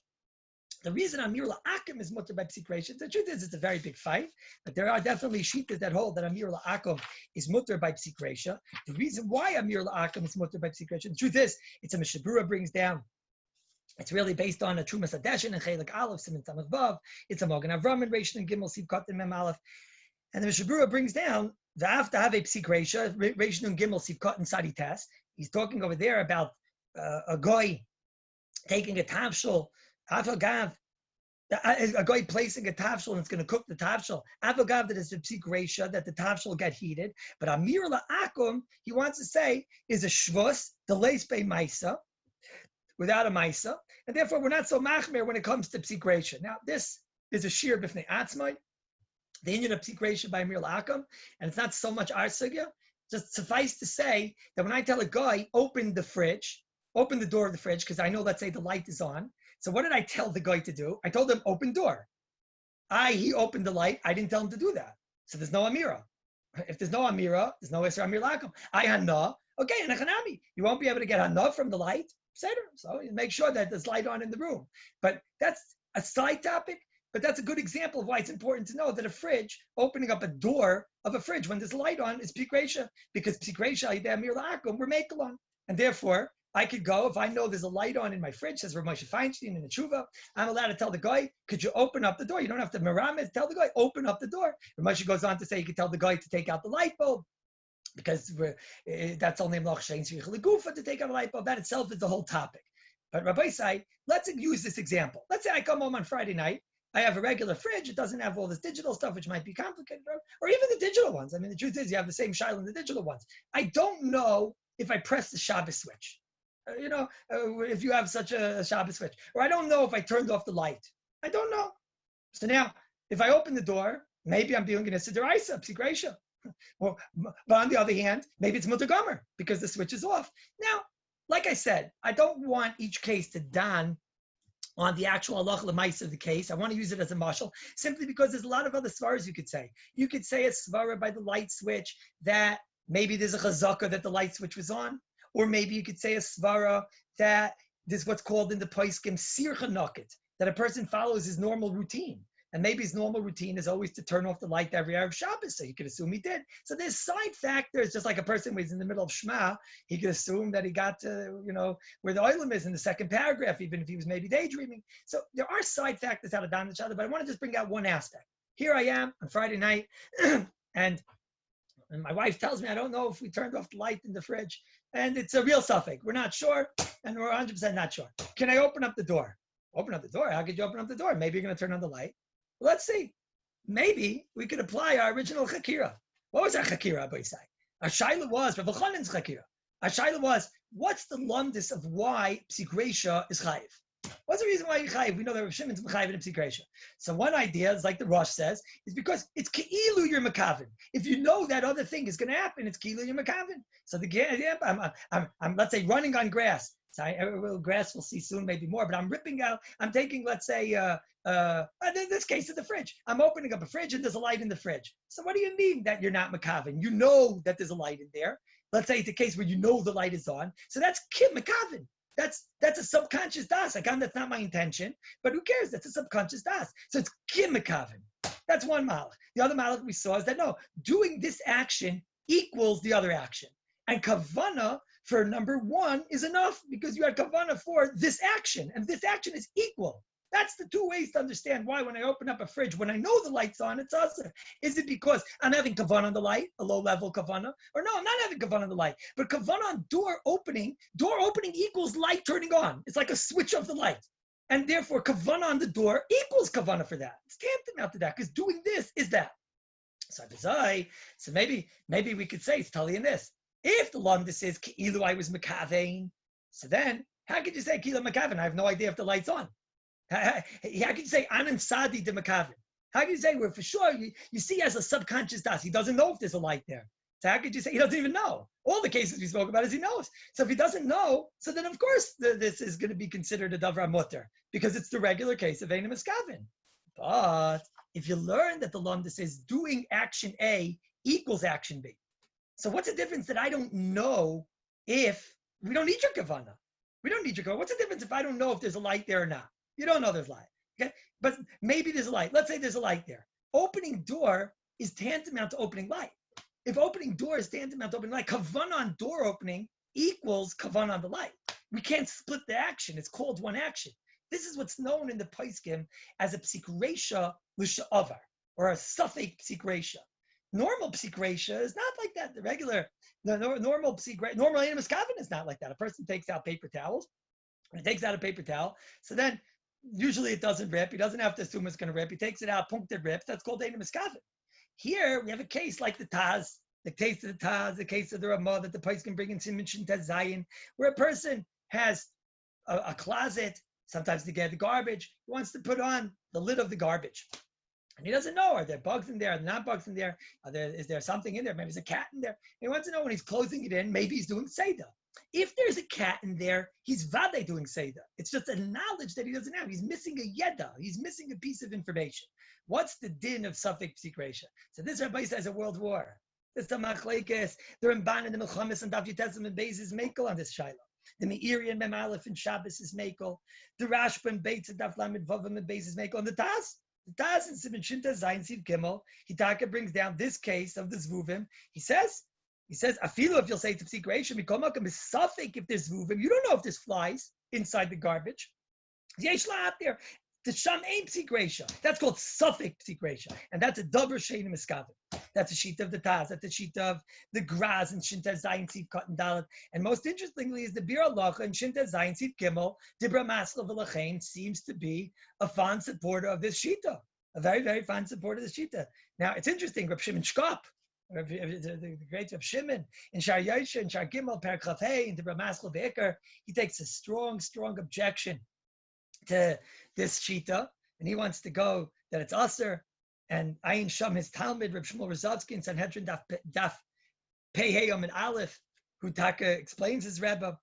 The reason Amir la'akum is mutter by psik רישא, the truth is it's a very big fight, but there are definitely shittas that hold that Amir la'akum is mutter by psik רישא. The reason why Amir la'akum is mutter by psik רישא, the truth is, it's a Mishnah Berurah brings down. It's really based on a Trumas Adeshin and Chelik Aleph, Siman Tamach Vav. It's a Mogen Avram and ریشא and Gimel Siv Katan Mem Aleph. And the Mishnah Berurah brings down the have to have a psik רישא, ریשא and Gimel Siv Katan Sadi Tes. He's talking over there about a guy taking a tavshel. Avagav, a guy placing a tavshel and it's going to cook the tavshel. Avagav, that is the psik רישא, that the tavshel got heated. But Amir la'akum, he wants to say, is a shvus, the leis bei maisa, without a maisa, and therefore we're not so machmer when it comes to psik רישא. Now this is a shir b'fnei atzmai. The inyan of psik reisha by Amir L'Akam, and it's not so much our sugya. Just suffice to say that when I tell a guy, open the door of the fridge, because I know, let's say the light is on. So what did I tell the guy to do? I told him, open door. He opened the light. I didn't tell him to do that. So there's no Amira. If there's no Amira, there's no Isra Amir L'Akam. I Hana. Okay, and Hanami. You won't be able to get Hana from the light. So you make sure that there's light on in the room. But that's a side topic. But that's a good example of why it's important to know that a fridge, opening up a door of a fridge when there's light on, is psik reisha, because psik reisha, Amir L'Akam, we're mekalon. And therefore, I could go, if I know there's a light on in my fridge, says Rav Moshe Feinstein in the Tshuva, I'm allowed to tell the guy, could you open up the door? You don't have to meramed, tell the guy, open up the door. Rav Moshe goes on to say, you could tell the guy to take out the light bulb, because that's only Mlach Shein Tzricha L'Gufa to take out a light bulb. That itself is the whole topic. But Rabbi say, let's use this example. Let's say I come home on Friday night, I have a regular fridge. It doesn't have all this digital stuff, which might be complicated, or even the digital ones. I mean, the truth is you have the same shayla in the digital ones. I don't know if I press the Shabbos switch, if you have such a Shabbos switch, or I don't know if I turned off the light. I don't know. So now, if I open the door, maybe I'm doing an Issa D'Oraisa, psik reisha. But on the other hand, maybe it's mutar gomer because the switch is off. Now, like I said, I don't want each case to don on the actual halacha l'maisa of the case. I want to use it as a mashal, simply because there's a lot of other svaras you could say. You could say a svara by the light switch that maybe there's a chazaka that the light switch was on, or maybe you could say a svara that there's what's called in the poskim sircha nukit, that a person follows his normal routine. And maybe his normal routine is always to turn off the light every Erev Shabbos, so you could assume he did. So there's side factors, just like a person who's in the middle of Shema, he could assume that he got to, where the oilam is in the second paragraph, even if he was maybe daydreaming. So there are side factors out of down each other, but I want to just bring out one aspect. Here I am on Friday night, and my wife tells me, I don't know if we turned off the light in the fridge, and it's a real suffix. We're not sure, and we're 100% not sure. Can I open up the door? Open up the door? How could you open up the door? Maybe you're going to turn on the light. Let's see. Maybe we could apply our original chakira. What was our chakira, Abu Isai? Our shaila was, Rav Elchanan's chakira. Our shaila was, what's the lumdis of why psik reisha is chayiv? What's the reason why you're chayiv? We know that Rav Shimon's chayiv in psik reisha. So one idea, is like the Rosh says, is because it's keilu you're makavin. If you know that other thing is going to happen, it's keilu you're makavin. So I'm let's say running on grass. So grass we'll see soon, maybe more, but I'm ripping out, I'm taking, let's say, in this case, in the fridge. I'm opening up a fridge and there's a light in the fridge. So what do you mean that you're not makavin? You know that there's a light in there. Let's say it's a case where you know the light is on. So that's kim makavin. That's a subconscious das. Again, that's not my intention, but who cares? That's a subconscious das. So it's kim makavin. That's one malach. The other malach we saw is that no, doing this action equals the other action. And kavana for number one is enough because you had kavana for this action, and this action is equal. That's the two ways to understand why when I open up a fridge, when I know the light's on, it's also. Is it because I'm having kavana on the light, a low-level kavana? Or no, I'm not having kavana on the light. But kavana on door opening equals light turning on. It's like a switch of the light. And therefore, kavana on the door equals kavana for that. It's tantamount to that, because doing this is that. So maybe we could say, it's telling this. If the lumdis is ki'ilu I was makavein, so then how could you say ki'ilu makavein? I have no idea if the light's on. How could you say anan sadi de makavein? How could you say for sure you see as a subconscious das? He doesn't know if there's a light there. So how could you say he doesn't even know? All the cases we spoke about is he knows. So if he doesn't know, so then of course this is going to be considered a davra mutter because it's the regular case of eino miskaven. But if you learn that the lumdis is doing action A equals action B. So what's the difference that I don't know if we don't need your kavana? We don't need your kavana. What's the difference if I don't know if there's a light there or not? You don't know there's light, okay? But maybe there's a light. Let's say there's a light there. Opening door is tantamount to opening light. If opening door is tantamount to opening light, kavana on door opening equals kavana on the light. We can't split the action. It's called one action. This is what's known in the poskim as a psik reisha l'sha'avar, or a suffix psik reisha. Normal psik reisha is not like that. Normal eino miskaven is not like that. A person takes out paper towels. He takes out a paper towel. So then usually it doesn't rip. He doesn't have to assume it's going to rip. He takes it out, punked it rips. That's called eino miskaven. Here we have a case like the Taz, the case of the Taz, the case of the Ramah that the place can bring in Siman Shin Tez Zayin, where a person has a closet. Sometimes to get the garbage, he wants to put on the lid of the garbage. And he doesn't know, are there bugs in there? Are there not bugs in there? Is there something in there? Maybe there's a cat in there. He wants to know when he's closing it in, maybe he's doing Seder. If there's a cat in there, he's vade doing Seder. It's just a knowledge that he doesn't have. He's missing a yeda. He's missing a piece of information. What's the din of Safek Psik רישא? So this Rabbi says a world war. This the Machlekes, the Ramban and the Milchamis and Daf Yitesim and Beis is Mekel on this Shaila. The Meiri and Mem Aleph and Shabbos is Mekel. The Rashba and Beitz and Daf Lamed Vavim and Beis is Mekel. And the Taz and Siman Shinta Zayin Siv Gimel, Hitaka brings down this case of the Zvuvim. He says, Afilu, if you'll say to Psik רישא, Mikomakam is Safek if there's Zvuvim. You don't know if there's flies inside the garbage. Yesh out there. The Sham ain't Psik רישא. That's called Safek Psik רישא. And that's a double Sheinim Miskavim. That's a sheet of the Taz. That's a sheet of the Graz and Shinta Zayin Siv Kat and Dalet. And most interestingly is the Bir Halacha and Shinta Zayin Siv Gimel, Dibra Masla V'Lachein seems to be a fond supporter of this Shita. A very, very fond supporter of this Shita. Now, it's interesting, Reb Shimon Shkop, the great Reb Shimon, in Shar Yosha, in Shar Gimel, Per Chafei, in Dibra Masla V'Ikar, he takes a strong, strong objection to this Shita, and he wants to go that it's Aser. And Ayin Sham, his Talmud, Reb Shmuel Rozadsky in Sanhedrin Daf Pei Heyom and Aleph, who Taka explains his Rebbe.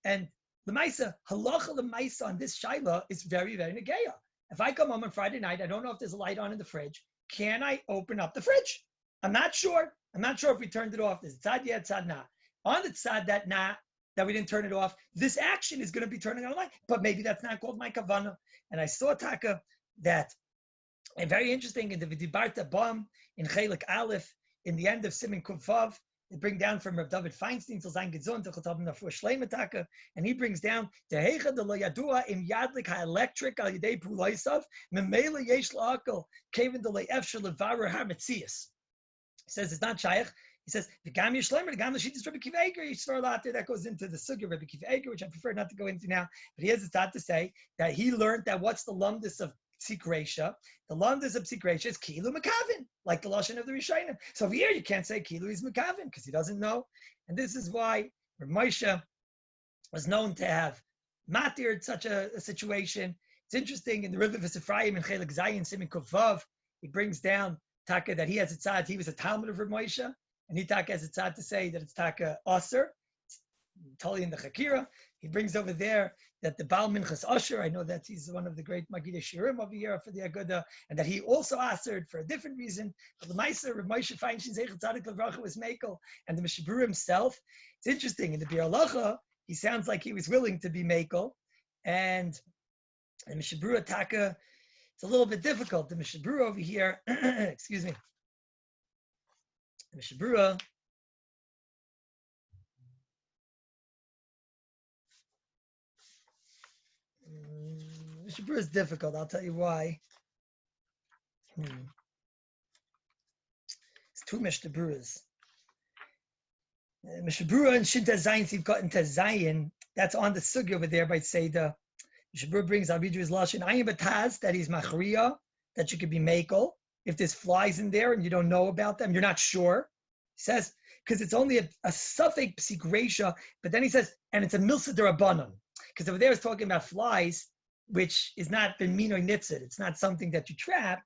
And the Maisa, Halacha the Maisa on this Shaila is very, very Negeya. If I come home on Friday night, I don't know if there's a light on in the fridge. Can I open up the fridge? I'm not sure. I'm not sure if we turned it off. There's tzad yet, tzad na. On the tzad that we didn't turn it off, this action is going to be turning on a light. But maybe that's not called my kavana. And I saw Taka that. And very interesting in the V'dibarta Bam in Chelik Aleph in the end of Siman Kuf Vav, they bring down from Rav David Feinstein till Zayin Gizon to Chotav Nafur Shleimataka, and he brings down the Heicha de Lo Yadua im Yadlik HaElectric Al Yedei Pulaisav Memela Yesh La'akol Kevin de Lo Efshel Levarer HaMetzias. He says it's not Shaykh. He says the Gam Yishleimer, the Gam Lashit Rabbi Kiva Eger. Yishvar Later that goes into the Sugya Rabbi Kiva Eger, which I prefer not to go into now. But he has a thought to say that he learned that what's the lumdus of Psik רישא. The lumdus of Psik רישא is Kilu Makavin, like the Lashon of the Rishonim. So over here you can't say Kilu is Makavin because he doesn't know. And this is why Moshe was known to have matired such a situation. It's interesting in the River of Ephraim in Chelik Zayin Siman Kuf Vav, he brings down Taka that he has a tzad. He was a Talmud of Rav Moshe, and he Taka has a tzad to say that it's Taka Aser. Totally in the Chakira. He brings over there that the Baal Minchas Asher, I know that he's one of the great Magid Shirim over here for the Aguda, and that he also asered for a different reason. But the Meiser, Rav Moshe Feinstein Zeichel Tzadik Levracha was Mekel, and the Mishabur himself. It's interesting in the Bir Halacha, he sounds like he was willing to be Mekel, and the Mishabur Taka, it's a little bit difficult. The Mishabur over here, excuse me, the Mishabur. Mishabura is difficult. I'll tell you why. It's two Mishaburas. Mishabura and Shinta Zayin Siv got into Zayin. That's on the sugya over there by Seder. Mishabura brings, I'll read you his lashon. Ayin Bataz, that he's machriya, that you could be makel. If there's flies in there and you don't know about them, you're not sure. He says, because it's only a Safek Psik רישא, but then he says, and it's a milsa derabanan. Because over there is talking about flies, which is not ben minoy nitzid. It's not something that you trap,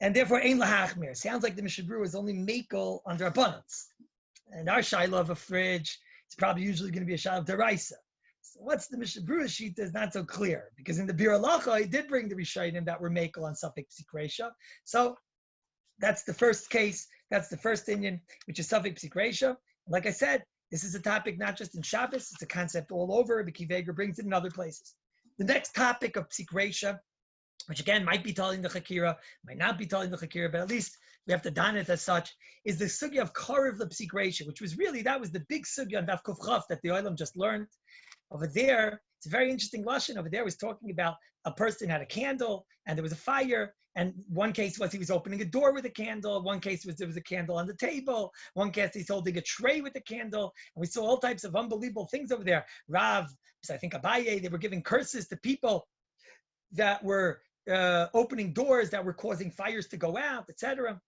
and therefore ein lahachmir. Sounds like the Mishabur is only makel under abundance. And our shiloh of a fridge, it's probably usually going to be a shiloh of deraisa. So what's the Mishabur sheet is not so clear, because in the Bir Halacha, he did bring the Rishonim that were makel on Safek Psik רישא. So that's the first case. That's the first inyan, which is Safek Psik רישא. Like I said, this is a topic not just in Shabbos, it's a concept all over. Rabbi Kiva Eger brings it in other places. The next topic of Psik רישא, which again might be telling the Chakira, might not be telling the Chakira, but at least we have to don it as such, is the sugya of Karev the Psik רישא, which was really, that was the big sugya on Daf Kuf Chaf that the Olam just learned. Over there, it's a very interesting lashon. Over there was talking about a person had a candle and there was a fire. And one case was he was opening a door with a candle. One case was there was a candle on the table. One case he's holding a tray with a candle. And we saw all types of unbelievable things over there. Rav, I think Abaye, they were giving curses to people that were opening doors that were causing fires to go out, etc.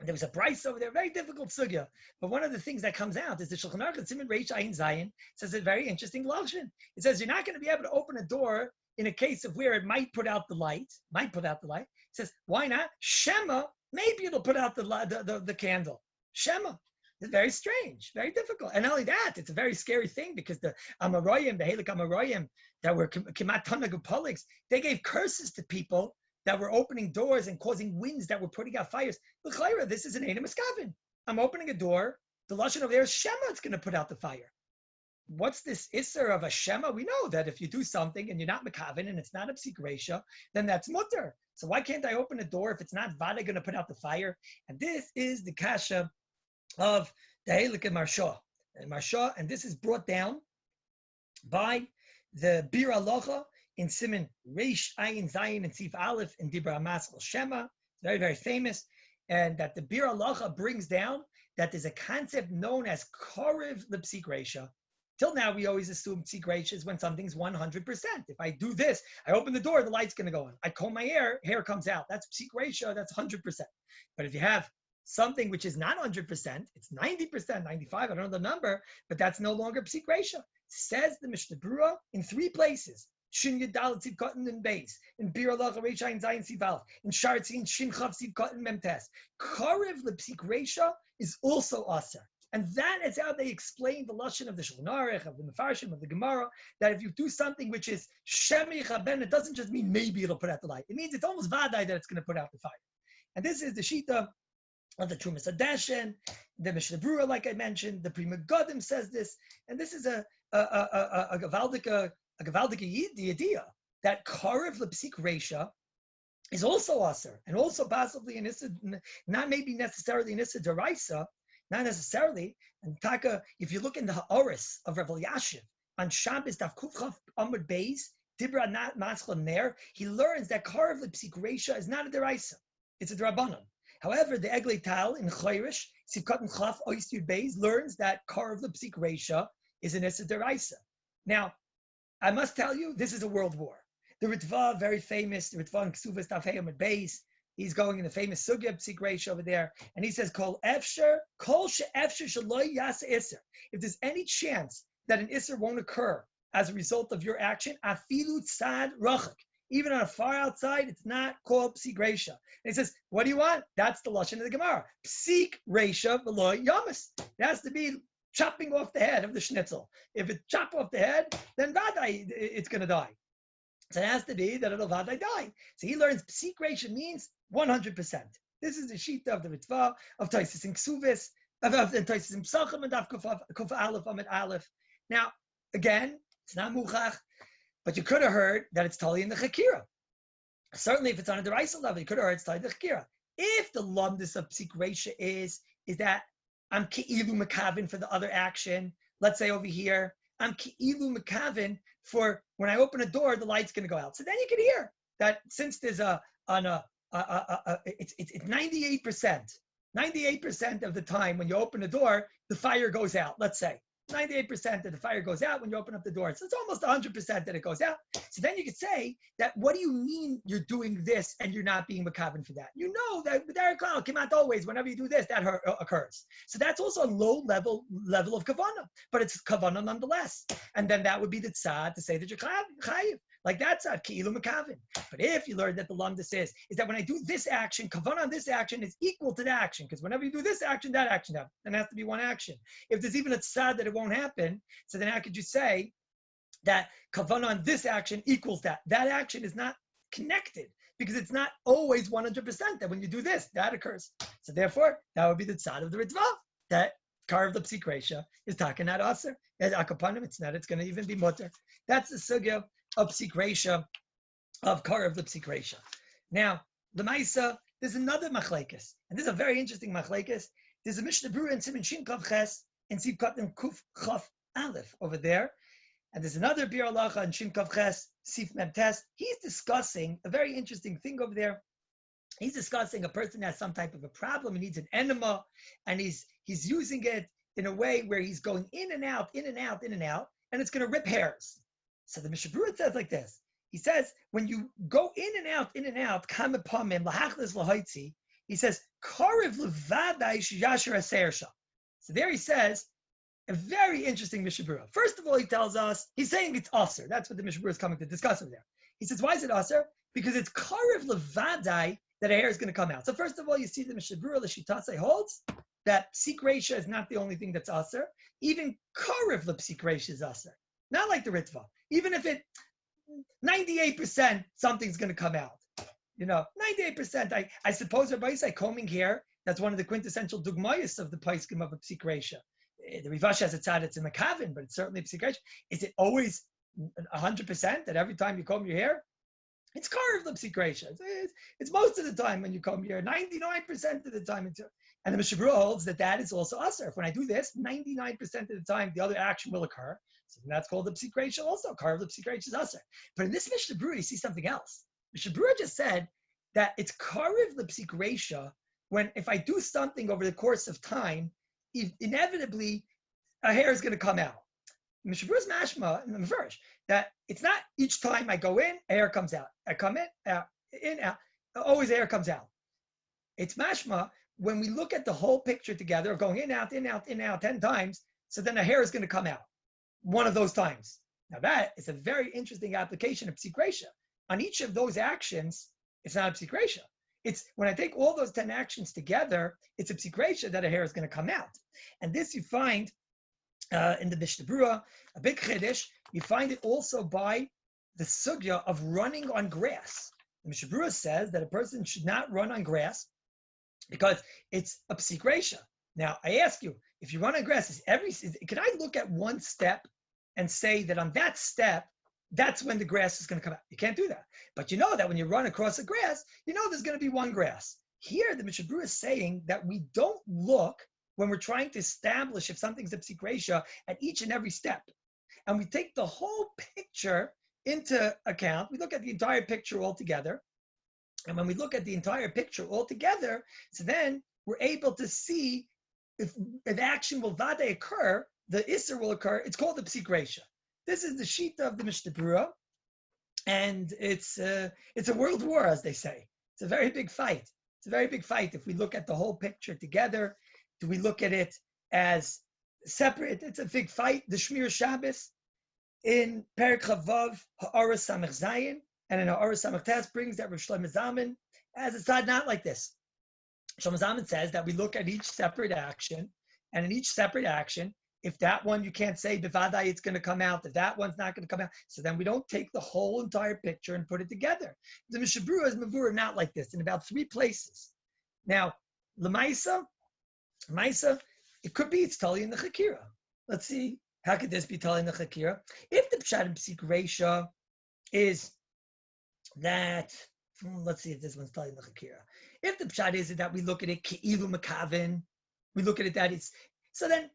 There was a price over there, very difficult sugya. But one of the things that comes out is the Shulchan Aruch Siman Reish Ayin Zayin says a very interesting lashon. It says you're not going to be able to open a door in a case of where it might put out the light, it says, why not? Shema, maybe it'll put out the candle. Shema. It's very strange, very difficult. And not only that, it's a very scary thing because the Amaroyim, the Helik Amaroyim, that were Kimat Tanagupolics, they gave curses to people that were opening doors and causing winds that were putting out fires. This is an Eino Miskavin. I'm opening a door. The Lashon over there is Shema, it's going to put out the fire. What's this Isser of a Shema? We know that if you do something and you're not Mekavin and it's not a Psik Resha, then that's mutter. So why can't I open a door if it's not Vada going to put out the fire? And this is the Kasha of the Helik and Marsha. And this is brought down by the Bir Alocha in Siman Reish Ayin Zayin and Sif Aleph in Dibra Maskal Shema. It's very, very famous. And that the Bir Alocha brings down that there's a concept known as Korev L'Psik Resha. Till now, we always assume Psik Resha is when something's 100%. If I do this, I open the door, the light's going to go on. I comb my hair comes out. That's Psik Resha, that's 100%. But if you have something which is not 100%, it's 90%, 95, I don't know the number, but that's no longer Psik Resha. Says the Mishnah Berurah in 3 places. Shin Yadal Tziv Katan and Beis, in Bir Allah Reish Ayin Zayin Sival, in Shartzin Shin Chav Tziv Katan Memtes. Korev L'Psik Resha is also Aser. And that is how they explain the lashon of the Shulchan Aruch, of the Mefarshim, of the Gemara, that if you do something which is Shemi Chaben, it doesn't just mean maybe it'll put out the light. It means it's almost vadai that it's going to put out the fire. And this is the shita of the Trumas Hadeshen, the Mishnah Berurah, like I mentioned, the Pri Megadim says this, and this is a Gavaldika idea that Karev L'Psik Resha is also Aser, and also possibly an Issa, not maybe necessarily an Issa Deraisa, not necessarily. And Taka, if you look in the Ha'oris of Rav Elyashiv on Shabbos, Daf Kufchav Amud Beis, Dibra Nat Maschal Ner, he learns that Karev L'Psik Resha is not a deraisa, it's a drabanan. However, the Eglei Tal in Chayrish, Sivkat and Chaf Oistir Beis, learns that Karev L'Psik Resha is an Issa deraisa. Now, I must tell you, this is a world war. The Ritva, very famous, the Ritva in Ksuvas Daf Amud Beis, he's going in the famous Sugya Psik Reish over there, and he says, Kol she'efsher shaloi yasa iser. If there's any chance that an iser won't occur as a result of your action, afilu tzad rachak. Even on a far outside, it's not called Psik Reisha. And he says, what do you want? That's the lashon of the Gemara. Psik Reisha v'lo yamas. It has to be chopping off the head of the schnitzel. If it chop off the head, then vadai, it's going to die. So it has to be that it'll vadai die. So he learns Psik Reisha means 100%. This is the shita of the Ritva, of Taisis and Ksuvis, of Taisis and Psachim, and of Kuf Aleph, Amid Aleph. Now, again, it's not Muchach, but you could have heard that it's totally in the Chakira. Certainly, if it's on a deraisa level, you could have heard it's totally in the Chakira. If the lumdus of Psik Reisha is that I'm Ke'ilu Makavin for the other action, let's say over here, I'm Ke'ilu Makavin for when I open a door, the light's going to go out. So then you can hear that since there's it's 98%. 98% of the time when you open the door, the fire goes out. Let's say 98% of the fire goes out when you open up the door. So it's almost 100% that it goes out. So then you could say that, what do you mean you're doing this and you're not being makabin for that? You know that with Derek Clown, Kimat always, whenever you do this, that occurs. So that's also a low level of kavanah, but it's kavanah nonetheless. And then that would be the tzad to say that you're chayiv. Like that's at Ki'ilu Makavin. But if you learn that the lumdus is that when I do this action, kavanah on this action is equal to the action, because whenever you do this action, that action happens. Then it has to be one action. If there's even a tzad that it won't happen, so then how could you say that kavanah on this action equals that? That action is not connected, because it's not always 100% that when you do this, that occurs. So therefore, that would be the tzad of the Ritva, that Karev L'Psik Reisha is talking not aser. At Akapanim, it's not, it's going to even be mutter. That's the sugya of Psik Reisha, of Karev L'Psik Reisha. Now, the Maisa, there's another machlekes, and this is a very interesting machlekes. There's a Mishnah Berurah in Siman Shin Kav Ches and Siv Katan Kuf Chaf Aleph over there, and there's another Bir Alacha in Shin Kav Ches Sif Mem Tes. He's discussing a very interesting thing over there. He's discussing a person that has some type of a problem, he needs an enema, and he's using it in a way where he's going in and out, in and out, in and out, and it's going to rip hairs. So the Mishnah Berurah says like this. He says, when you go in and out, kamepamim, lahachlis lahaitzi, he says, karev levadai sheyasher asersha. So there he says, a very interesting Mishnah Berurah. First of all, he tells us, he's saying it's aser. That's what the Mishnah Berurah is coming to discuss over there. He says, why is it aser? Because it's karev levadai that a hair is going to come out. So first of all, you see the Mishnah Berurah L'Shitasei holds that psik רישא is not the only thing that's aser. Even karev lepsik רישא is aser. Not like the Ritva. Even if it 98% something's going to come out. 98%. I suppose everybody say combing hair. That's one of the quintessential dugmayas of the paiskim of a psik רישא. The Rivash has a tzad, it's in the kavin, but it's certainly a psik רישא. Is it always 100% that every time you comb your hair? It's karev lepsik רישא. It's most of the time when you comb your hair. 99% of the time. And the Mishnah Berurah holds that is also aser. If when I do this, 99% of the time the other action will occur. So that's called the psik רישא also. Karev lepsik רישא is aser. But in this Mishnah Berurah, you see something else. Mishnah Berurah just said that it's karev lepsik רישא when if I do something over the course of time, inevitably a hair is going to come out. Mishnah Berurah's mashma in the first that it's not each time I go in, a hair comes out. I come in, out, always hair comes out. It's mashma when we look at the whole picture together, going in, out, 10 times, so then a hair is going to come out one of those times. Now that is a very interesting application of psik רישא. On each of those actions, it's not a psik רישא. It's when I take all those 10 actions together, it's a psik רישא that a hair is going to come out. And this you find in the Mishnah Berurah, a big chiddush. You find it also by the sugya of running on grass. The Mishnah Berurah says that a person should not run on grass because it's a psik רישא. Now, I ask you, if you run on grass, can I look at one step and say that on that step, that's when the grass is going to come out? You can't do that. But you know that when you run across the grass, you know there's going to be one grass. Here, the Mishnah Berurah is saying that we don't look when we're trying to establish if something's a psik רישא at each and every step. And we take the whole picture into account. We look at the entire picture altogether. And when we look at the entire picture altogether, so then we're able to see if an action will vade occur, the isser will occur. It's called the psik רישא. This is the shita of the Mishnah Berurah, and it's a world war, as they say. It's a very big fight. It's a very big fight. If we look at the whole picture together, do we look at it as separate? It's a big fight. The Shmir Shabbos in Perek Chavav, HaRav Samech Zayin, and in HaRav Samech Tes brings that Rav Shlomo Zalman as a side not like this. Shlomo Zalman says that we look at each separate action, and in each separate action, if that one you can't say bevadai it's going to come out, if that one's not going to come out, so then we don't take the whole entire picture and put it together. The Mishnah Berurah is mavur not like this in about 3 places. Now, Lamaisa, it could be it's tali in the Chakira. Let's see, how could this be tali in the Chakira? If the pshat in psik רישא is that, let's see if this one's tali in the Chakira. If the pshat is that we look at it ki'ilu makavin, we look at it that it's, so then,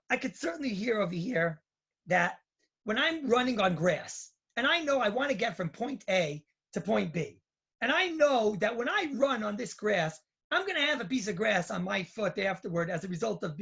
I could certainly hear over here that when I'm running on grass, and I know I want to get from point A to point B, and I know that when I run on this grass, I'm going to have a piece of grass on my foot afterward as a result of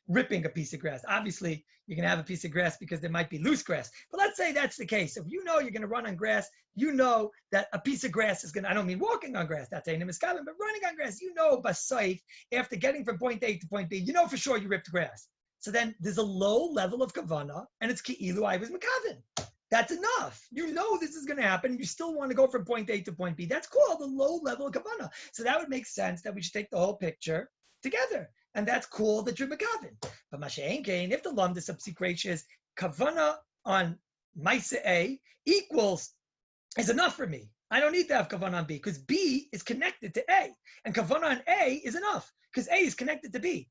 ripping a piece of grass. Obviously, you're going to have a piece of grass because there might be loose grass. But let's say that's the case. If you know you're going to run on grass, you know that a piece of grass is going to, I don't mean walking on grass, that's Einim Miskalim, but running on grass, basayif, after getting from point A to point B, you know for sure you ripped grass. So then there's a low level of kavanah, and it's ki'ilu I was makavin. That's enough. You know this is going to happen. You still want to go from point A to point B. That's called a low level of kavanah. So that would make sense that we should take the whole picture together. And that's called the makavin. But Masha'en Kain, if the lumdus of psik רישא is kavanah on Maisa A is enough for me. I don't need to have kavanah on B because B is connected to A. And kavanah on A is enough because A is connected to B.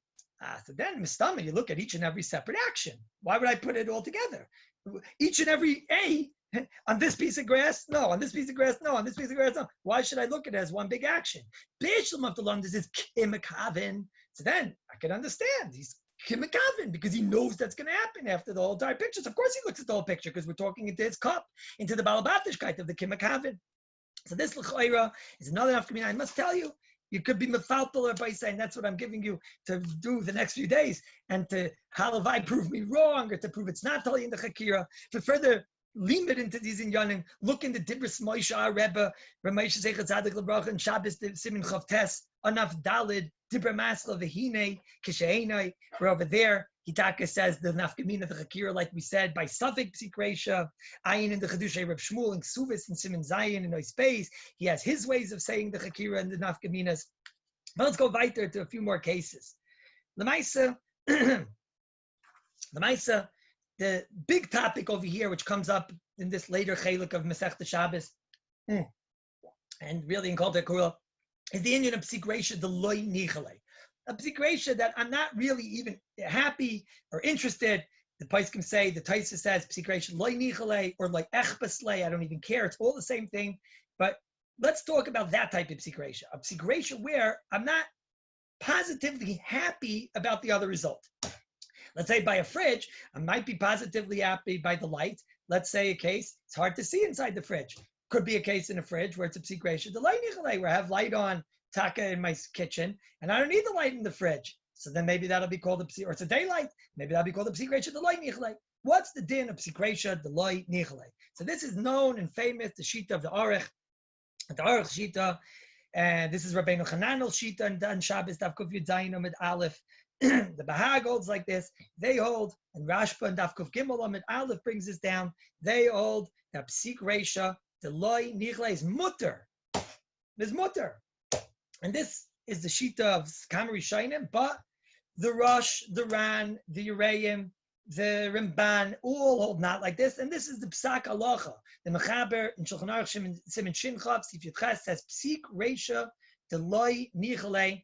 So then, Mistama, you look at each and every separate action. Why would I put it all together? Each and every A on this piece of grass, no. On this piece of grass, no. On this piece of grass, no. Why should I look at it as one big action? Bishlam of the Lumdus is kimakavin. So then I can understand he's kimakavin because he knows that's going to happen after the whole entire picture. So of course he looks at the whole picture because we're talking into his cup, into the balabatishkeit of the kimakavin. So this l'choira is another enough. I must tell you. You could be mefaltal by saying that's what I'm giving you to do the next few days, and to halavai prove me wrong, or to prove it's not totally in the chakira. For further limit into these inyanim, look in the Dibris Moshe Rebbe, Ramesha Zeichat Zadik Lebrach, and Shabbos Simin Chavtes, Anaf Dalid, Dibra Masla Vehine, Kishainai. We're over there Hitaka says the nafkamina the chakira, like we said, by suffix psik רישא, ayin in the chedushay Reb Shmuel and Ksuvis and Simon Zayin in Oispace. He has his ways of saying the chakira and the nafkaminas. But let's go weiter to a few more cases. The big topic over here, which comes up in this later chelik of Masechta Shabbos, and really in Kol Tekula, is the Indian of psik רישא, the loy nichale. A psik רישא that I'm not really even happy or interested. The Paiskim say, the Taisa says, psik רישא loy nichale, or like echpaslei, I don't even care. It's all the same thing. But let's talk about that type of psik רישא. A psik רישא where I'm not positively happy about the other result. Let's say by a fridge, I might be positively happy by the light. Let's say a case, it's hard to see inside the fridge. Could be a case in a fridge where it's a psik רישא, the light nichale, where I have light on taka in my kitchen, and I don't need the light in the fridge. So then maybe that'll be called a psik, or it's a daylight. Maybe that'll be called a psik רישא, the light nichale. What's the din of psik רישא, the light nichale? So this is known and famous, the shita of the Aruch shita, and this is Rabbeinu Hananel's shita and Shabbos Daf Kuf Yud Zayin Amid Aleph. The Bahag holds like this. They hold, and Rashba and Daf Kuf Gimel Amid Aleph brings this down. They hold that psik רישא, the loy nichale, is mutter. Is mutter. And this is the shita of Kamari Shainim, but the Rosh, the Ran, the Uraim, the Ramban, all hold not like this. And this is the Psak Halacha. The Mechaber in Shulchan Aruch Siman Shin Chav Sif Yud Ches says psik רישא, the loy nichale,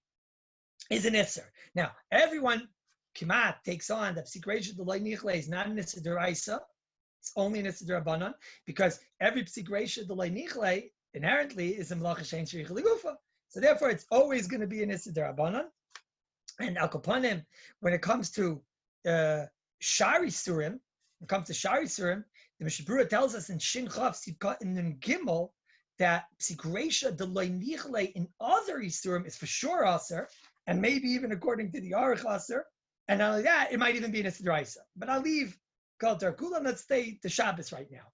is an isser. Now, everyone Kimat takes on that psik רישא, the loy nichale, is not an isser d'oraisa. It's only an isser d'Rabbanan, because every psik רישא, the loy nichale, inherently is a malacha shein shirich l'gufa. So therefore, it's always going to be an isser d'Rabbanan. And al kapanim, when it comes to shari surim, the Mishnah Berurah tells us in Shin Chav Sivkat in Gimel that psik רישא, the loy nichale, in other isurim is for sure aser, and maybe even according to the Aruch aser. And not only that, it might even be an isser d'oraisa. But I'll leave Kol Tarkula, let's stay to Shabbos right now.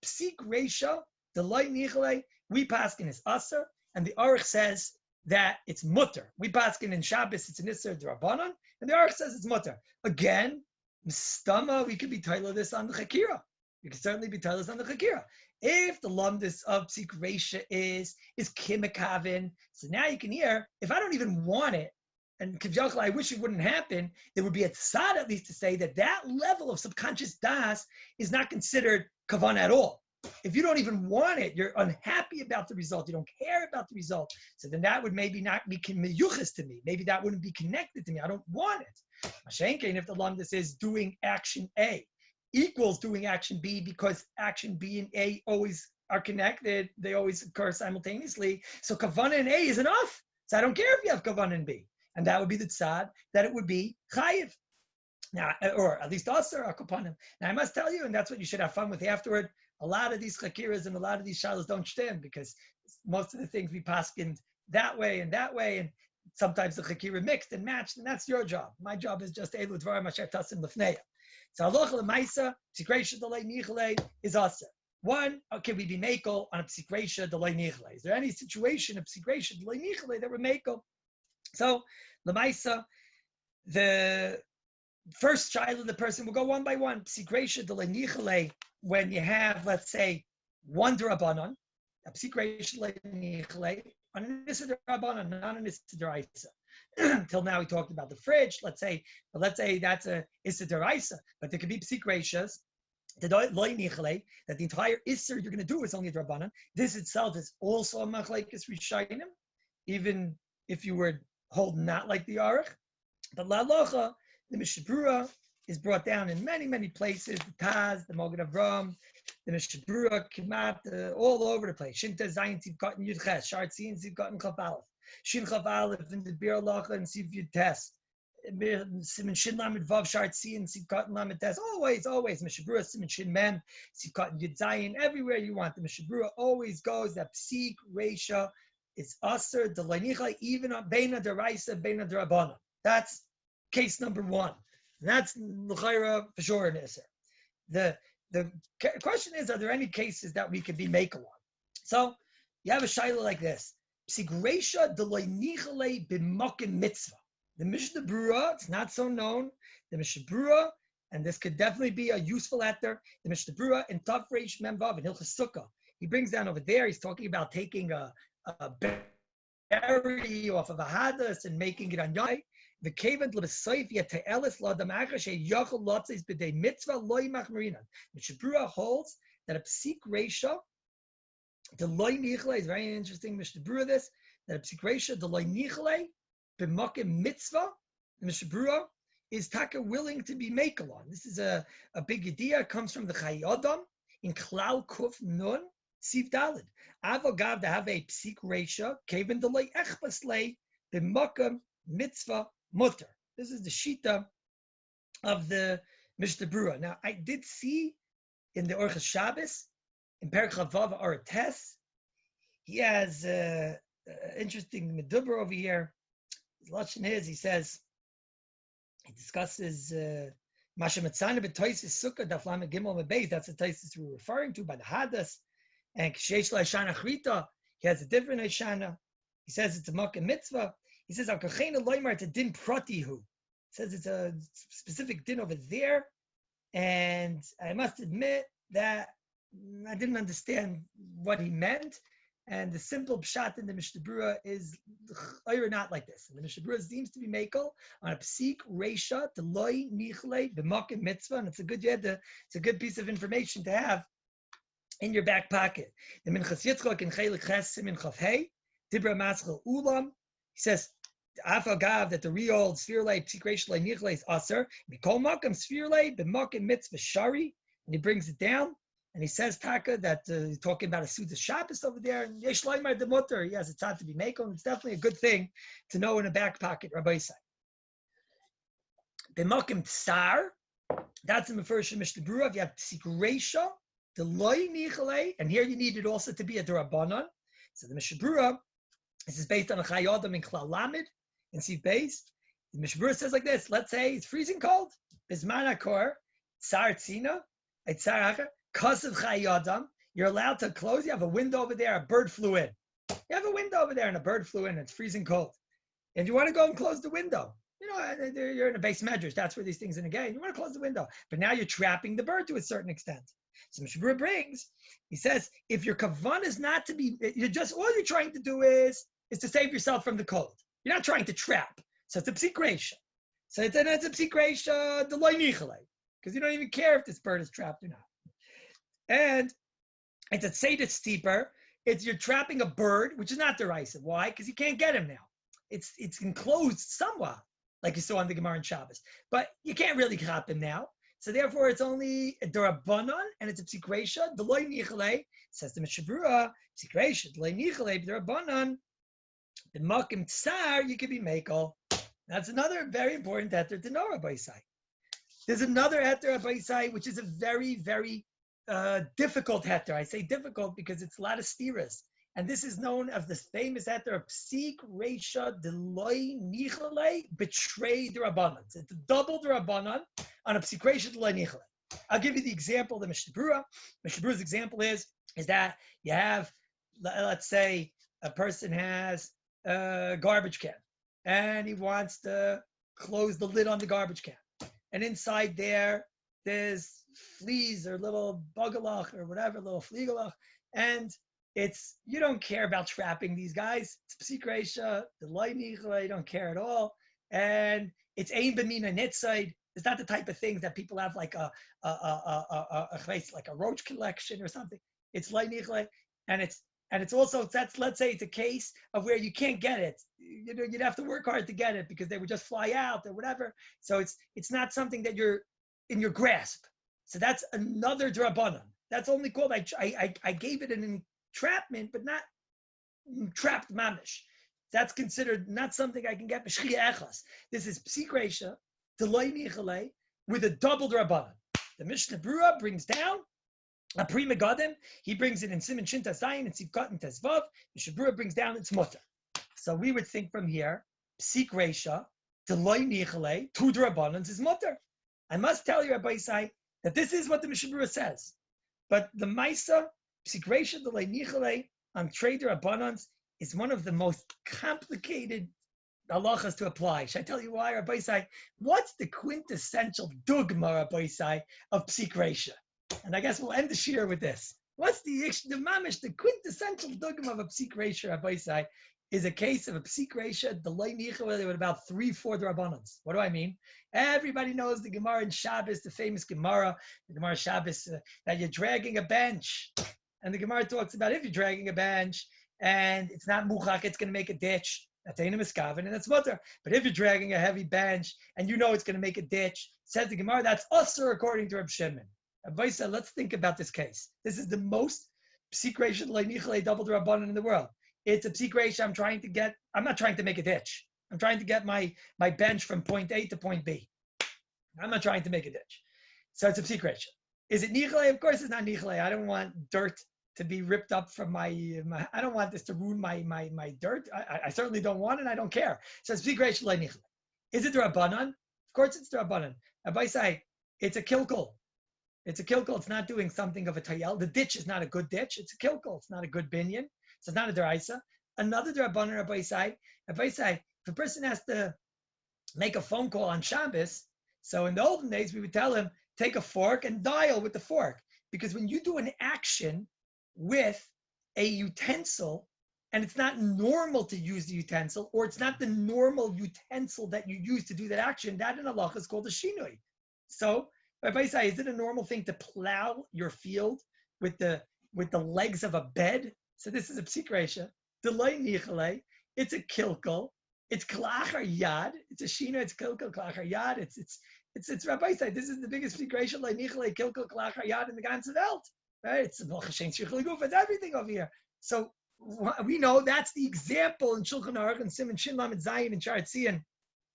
Psik רישא, the loy nichale, we paskin is aser, and the Aruch says that it's mutter. We paskin in Shabbos, it's an isser d'Rabbanan, and the Aruch says it's mutter. Again, mistama, we could be titled this on the chakira. We could certainly be titled this on the chakira. If the lumdus of psik רישא is kimekavin, so now you can hear, if I don't even want it, and kivyachal, I wish it wouldn't happen, there would be a tzad at least to say that that level of subconscious das is not considered kavan at all. If you don't even want it, you're unhappy about the result, you don't care about the result, so then that would maybe not be meyuchas to me. Maybe that wouldn't be connected to me. I don't want it. Mashenkein, if the lumdus is doing action A equals doing action B, because action B and A always are connected, they always occur simultaneously. So kavanah and A is enough. So I don't care if you have kavanah and B. And that would be the tzad, that it would be chayiv. Now, or at least aser akapanim. Now I must tell you, and that's what you should have fun with afterward, a lot of these chakiras and a lot of these shalos don't stand, because most of the things we paskin that way, and sometimes the chakira mixed and matched, and that's your job. My job is just elu dvarim asher tasim lefneya. So halacha l'maisa, psik רישא the loy nichale is aser. One, can we be mekel on a psik רישא the loy nichale? Is there any situation of psik רישא the loy nichale that we're mekel? So l'maisa, the first child of the person will go one by one. Psik רישא the loy nichale, when you have, let's say, one d'Rabbanan, a psik רישא the loy nichale, on an isser d'Rabbanan, not an isser d'oraisa. Till now we talked about the fridge. Let's say that's a isser d'oraisa, but there could be psik רישәs, the loy nichale, that the entire isser you're going to do is only d'Rabbanan. This itself is also a machlekes rishonim, even if you were holding not like the Aruch. But la'alocha, the Mishnah Berurah is brought down in many, many places. The Taz, the Mogad Avram, the Mishnah Berurah, Kimat, all over the place. Shinta Zayin Sivkat and Yud Ches, Shar Tzin Sivkat and Chav Aleph, Shin Chav Aleph and the Bir Lacha and Siv Yud Tes, Siman Shin Lamed Vav Shar Tzin Sivkat and Lamed Tes. Always Mishnah Berurah, Siman Shin Mem, Sivkat and Yud Zayin, everywhere you want. The Mishnah Berurah always goes that psik רישא is aser the loy nichale, even on beina d'oraisa, beina d'Rabbanan. That's case number one. And that's l'chayra for sure an isser. The question is, are there any cases that we could be mekel on? So you have a shaila like this: psik רישא the loy nichale b'mokim mitzvah. The Mishnah Berurah, it's not so known. The Mishnah Berurah, and this could definitely be a useful heter. The Mishnah Berurah in Tav Reish Mem Vav in Hilchos Sukkah. He brings down over there. He's talking about taking a berry off of a hadas and making it on yai. The kaven l'besoif yete'elis l'adam achar sheyachol lotzis b'dei mitzvah loy machmerinan. Mishnah Berurah holds that a psik reisha, the loy nichle is very interesting. Mishnah Berurah this that a psik reisha the loy nichle b'makim mitzvah. The Mishnah Berurah is taka willing to be makelon. This is a big idea. It comes from the Chai Adam in Klal Kuf Nun Siv Dalid. Avogav to have a psik reisha kaven the loy echbas lei b'makim mitzvah mutter. This is the shita of the Mishnah Berurah. Now, I did see in the Orchos Shabbos, in Perek Chavav Arates, he has interesting meduber over here. His lashon is, he says, he discusses Masha Matzana b'Toisis Sukkah Daf Lamed Gimel Mebeis. That's the Toisis we're referring to by the Hadas. And K'sheish La'Ishana Chrita, he has a different Ishana. He says it's a Makkah mitzvah. He says, Al-Kachena Loimar to din pratihu. Says it's a specific din over there. And I must admit that I didn't understand what he meant. And the simple pshat in the Mishnah Berurah is not like this. And the Mishnah Berurah seems to be makel on a psik reisha to loy nichle b'makim mitzvah. And it's a good piece of information to have in your back pocket. The Minchas Yitzchak in Chelik Ches Simin Chav Hey, Dibra Maschel Ulam. He says, Afagav that the real spherle psikreishle nichle is aser. Mikol makam spherle b'makim mitzvah shari, and he brings it down and he says taka that he's talking about a suda Shabbos over there and yesh loymar de mutter. Yes, it's hard to be makel. It's definitely a good thing to know in a back pocket. Rabbi Yisai b'makim tsar. That's in the first Mishnah Berurah. If you have psikreisha the loy nichle, and here you need it also to be a derabanan. So the Mishnah Berurah, this is based on a Chai Adam in Klal Lamed. And see, based, the Mishnah Berurah says like this: let's say it's freezing cold. Bisman hakor, tsar tzina, a tsar achar, kasav Chai Adam. You're allowed to close. You have a window over there. A bird flew in. You have a window over there, and a bird flew in. And it's freezing cold, and you want to go and close the window. You know, you're in a base medrash. That's where these things are again. You want to close the window, but now you're trapping the bird to a certain extent. So Mishnah Berurah brings. He says, if your kavan is not to be, you're just all you're trying to do is to save yourself from the cold. You're not trying to trap. So it's a psik reisha. So it's a psik reisha the loy nichle, because you don't even care if this bird is trapped or not. And it's a tzedek steeper. It's you're trapping a bird, which is not the rise. Why? Because you can't get him now. It's enclosed somewhat, like you saw on the Gemara in Shabbos. But you can't really trap him now. So therefore, it's only a derabanan, and it's a psik reisha the loy nichle. Says the Mishnah Berurah, psik reisha the loy nichle derabanan. The makim tsar, you could be makel. That's another very important heter to know, Rabbi Yisai. There's another heter, Rabbi Yisai, which is a very, very difficult heter. I say difficult because it's a lot of stiras. And this is known as the famous heter of psik reisha deloy nichle betray the rabbanon. It's a double the rabbanon on a psik reisha deloy nichle. I'll give you the example of the Mishnah Berurah. Mishnah Berurah's example is that you have, let's say, a person has a garbage can and he wants to close the lid on the garbage can, and inside there's fleas or little bugalach or whatever, little fliegelach, and you don't care about trapping these guys. It's psik reisha the loy nichle, you don't care at all, and it's ein b'mina nitzayid. It's not the type of things that people have like a roach collection or something. It's loy nichle, and it's also, let's say it's a case of where you can't get it. You know, you'd have to work hard to get it because they would just fly out or whatever. So it's not something that you're in your grasp. So that's another drabanan. That's only called, I gave it an entrapment, but not trapped mamish. That's considered not something I can get b'shchia echas. This is psik reisha, deloy nichle, with a double drabanan. The Mishnah Berurah brings down a Pri Megadim, he brings it in Siman Shin Tazayin and Sivkat and Tezvav. Mishnah Berurah brings down its mutter. So we would think from here, psik reisha, deloy nichle, two drabanans is mutter. I must tell you, Rabbi Yisai, that this is what the Mishnah Berurah says. But the Maisa, psik reisha, deloy nichle, on trade drabanans is one of the most complicated halachas to apply. Should I tell you why, Rabbi Isai? What's the quintessential dogma, Rabbi Isai, of psik רישא? And I guess we'll end the shir with this. What's the mamish, the quintessential dogma of a psik רישא, Rabbi Isai, is a case of a psik רישא, the loy nicha, with about 3-4 drabanans. What do I mean? Everybody knows the Gemara in Shabbos, the famous Gemara, the Gemara Shabbos, that you're dragging a bench. And the Gemara talks about if you're dragging a bench and it's not muchak, it's going to make a ditch. That's Eino miskaven, and that's mutter. But if you're dragging a heavy bench and you know it's going to make a ditch, says the Gemara, that's usher according to Reb Shimon. Rabbi said, let's think about this case. This is the most psik רישא le'nichle double drabanan in the world. It's a psik רישא I'm not trying to make a ditch. I'm trying to get my bench from point A to point B. I'm not trying to make a ditch. So it's a psik רישא. Is it nichle? Of course it's not nichle. I don't want dirt to be ripped up from my I don't want this to ruin my dirt. I certainly don't want it. I don't care. So it's psik רישא le'nichle. Is it drabanan? Of course it's drabanan. Rabbi say it's a kilkul. It's a kilkul. It's not doing something of a tayel. The ditch is not a good ditch. It's a kilkul. It's not a good binyan. So it's not a deraisa. Another drabanan, Rabbi say, if a person has to make a phone call on Shabbos, so in the olden days we would tell him, take a fork and dial with the fork. Because when you do an action with a utensil, and it's not normal to use the utensil, or it's not the normal utensil that you use to do that action, that in halacha is called a shinui. So, Rabbi say, is it a normal thing to plow your field with the legs of a bed? So this is a psik רישא. Delay nichle. It's a kilkel. It's klachar yad. It's a shina. It's kilkel klachar yad. It's Rabbi say, this is the biggest psik רישא nichle kilkel klachar yad in the ganze Welt. Right? It's everything over here. So we know that's the example in Shulchan Aruch and Siman Shin Lamed Zayin and Sharatzian.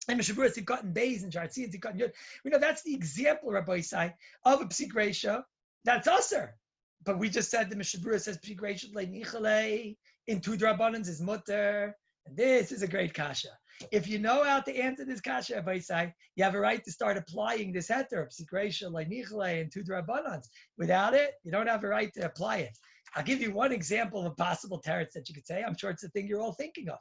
And Mishaburas Tivkat and Beis and Sharatzian Tivkat and Yud. We know that's the example, Rabbi Isai, of a psik רישא that's usher. But we just said the Mishaburas says psik רישא le'nichle in 2 drabanans is mutter. And this is a great kasha. If you know how to answer this kasha, Rabbi Isai, you have a right to start applying this heter, psik רישא le'nichle in 2 drabanans. Without it, you don't have a right to apply it. I'll give you one example of a possible teretz that you could say. I'm sure it's the thing you're all thinking of.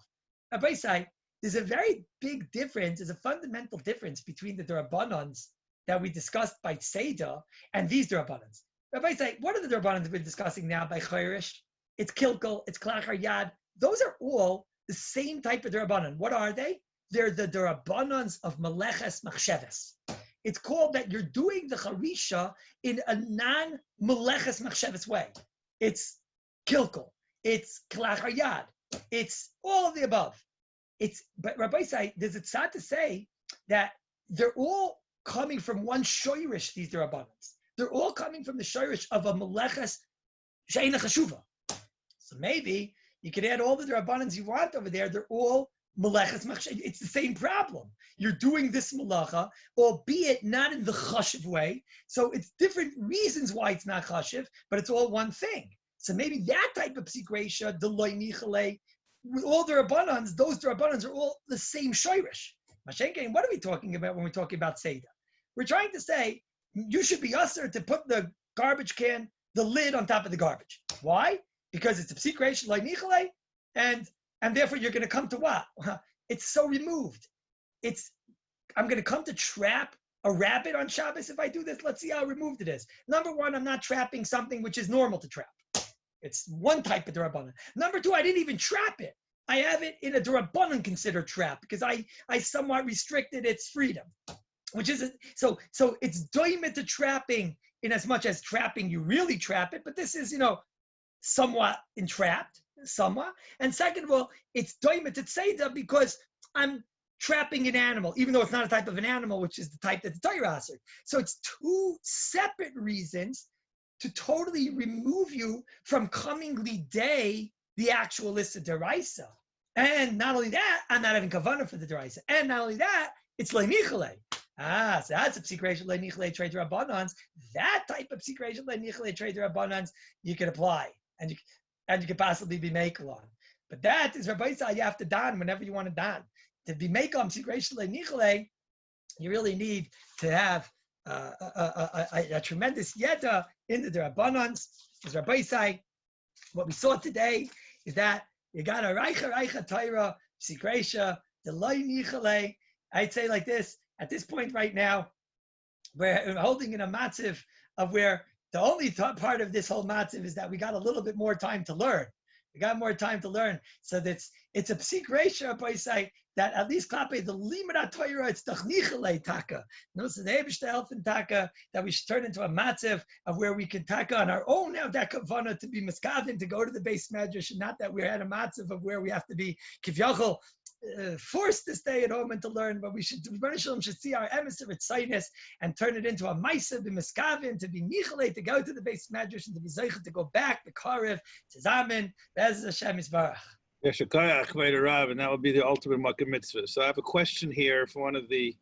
Rabbi Isai, there's a very big difference, there's a fundamental difference between the drabanans that we discussed by Seder and these drabanans. Rabbi say, what are the drabanans we're discussing now by Chayrish? It's kilkel, it's klachar yad. Those are all the same type of drabanan. What are they? They're the drabanans of meleches machsheves. It's called that you're doing the charisha in a non-meleches machsheves way. It's kilkel, it's klachar yad, it's all of the above. But Rabbi say, there's a tzad to say that they're all coming from one shoyrish, these drabanans. They're all coming from the shoyrish of a meleches she'eina chashuva. So maybe you could add all the drabanans you want over there. They're all meleches machshev. It's the same problem. You're doing this melacha, albeit not in the chashiv way. So it's different reasons why it's not chashiv, but it's all one thing. So maybe that type of psik רישא, the loy nichle, with all the rabbanans, those rabbanans are all the same shoyrish. Mashenkein, what are we talking about when we're talking about Seder? We're trying to say you should be usher to put the garbage can, the lid on top of the garbage. Why? Because it's a psik רישא loy nichle, and therefore you're going to come to what? It's so removed. I'm going to come to trap a rabbit on Shabbos if I do this. Let's see how removed it is. Number one, I'm not trapping something which is normal to trap. It's one type of derabanan. Number two, I didn't even trap it. I have it in a derabanan considered trap because I somewhat restricted its freedom, which is so it's doimit to trapping in as much as trapping you really trap it, but this is somewhat entrapped, somewhat. And second of all, it's doimit to tzeda because I'm trapping an animal, even though it's not a type of an animal, which is the type that the Torah asks. So it's 2 separate reasons to totally remove you from coming liday the actual list of deraisa. And not only that, I'm not having kavanah for the deraisa. And not only that, it's le'nichle. So that's a psik רישא le'nichle trade rabbanans. That type of psik רישא le'nichle trade rabbanans you can apply, and you could possibly be makel on. But that is Rabbi Isai, you have to don whenever you want to don. To be makel on psik רישא le'nichle, you really need to have a tremendous yeda in the rabbanans. As Rabbi Isai, what we saw today is that you got a reicha Torah psik רישא The loy nichale, I'd say like this, at this point right now, we're holding in a matziv of where the only part of this whole matziv is that we got a little bit more time to learn. We got more time to learn. So it's a psik רישא by say that at least klape the limud Torah it's technically taka. No, so the Eibishter elfen taka that we should turn into a matziv of where we can taka on our own now that kavana to be miskavin to go to the base medrash, and not that we're at a matziv of where we have to be kivyachol forced to stay at home and to learn, but we should see our emissary tzaynis and turn it into a ma'aseh b'miskavin, to be nichale, to go to the base medrash and to be zeicha to go back the karev to zamen Be'ez Hashem Yisbarach. HaRav, and that would be the ultimate makkah mitzvah. So I have a question here for one of the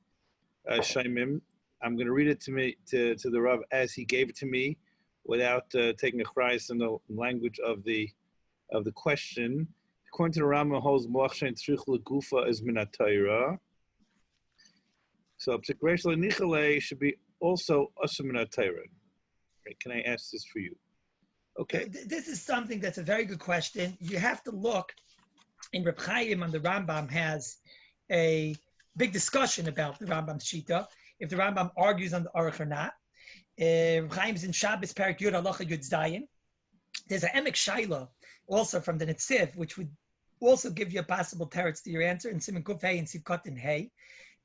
shaymim. I'm going to read it to the Rav as he gave it to me, without taking a chrais in the language of the question. According to the Rambam, holds Moach Shein Tzrich L'Gufa is min HaTorah. So psik רישא nichale should be also asur min HaTorah. Can I ask this for you? Okay. This is something that's a very good question. You have to look in Reb Chaim on the Rambam has a big discussion about the Rambam's shita, if the Rambam argues on the Aruch or not. Reb Chaim's in Shabbos Parak Yud Halacha Yud Zayin. There's an emek shaila also from the Netziv, which would also give you a possible teretz to your answer in Siman Kuf Hey and Sivkot in Hey.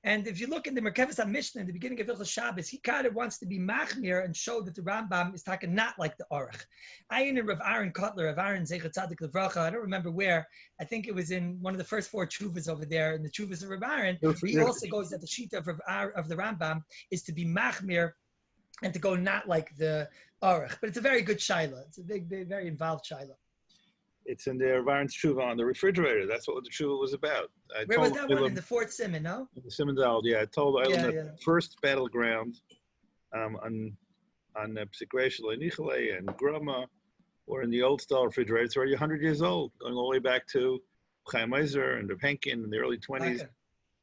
And if you look in the Merkavas HaMishnah, in the beginning of Hilchos Shabbos, he kind of wants to be machmir and show that the Rambam is talking not like the Aruch. Ayin and Rav Aaron Kotler, Rav Aaron Zecher Tzadik Levracha, I don't remember where, I think it was in one of the first 4 tshuvas over there, in the tshuvas of Rav Aaron, he also goes that the shita of the Rambam is to be machmir and to go not like the Aruch. But it's a very good shaila. It's a big, very involved shaila. It's in the Rav Aaron's tshuva on the refrigerator. That's what the tshuva was about. Where was that one? In the 4th Siman, no? In the Siman Dal, yeah. I told Eilam that first battleground on psik רישא nichale and grama, or in the old style refrigerator. It's already 100 years old, going all the way back to Chaim Eiser and Rav Henkin in the early 20s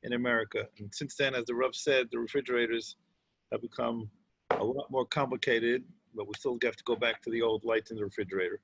in America. And since then, as the Rav said, the refrigerators have become a lot more complicated, but we still have to go back to the old lights in the refrigerator.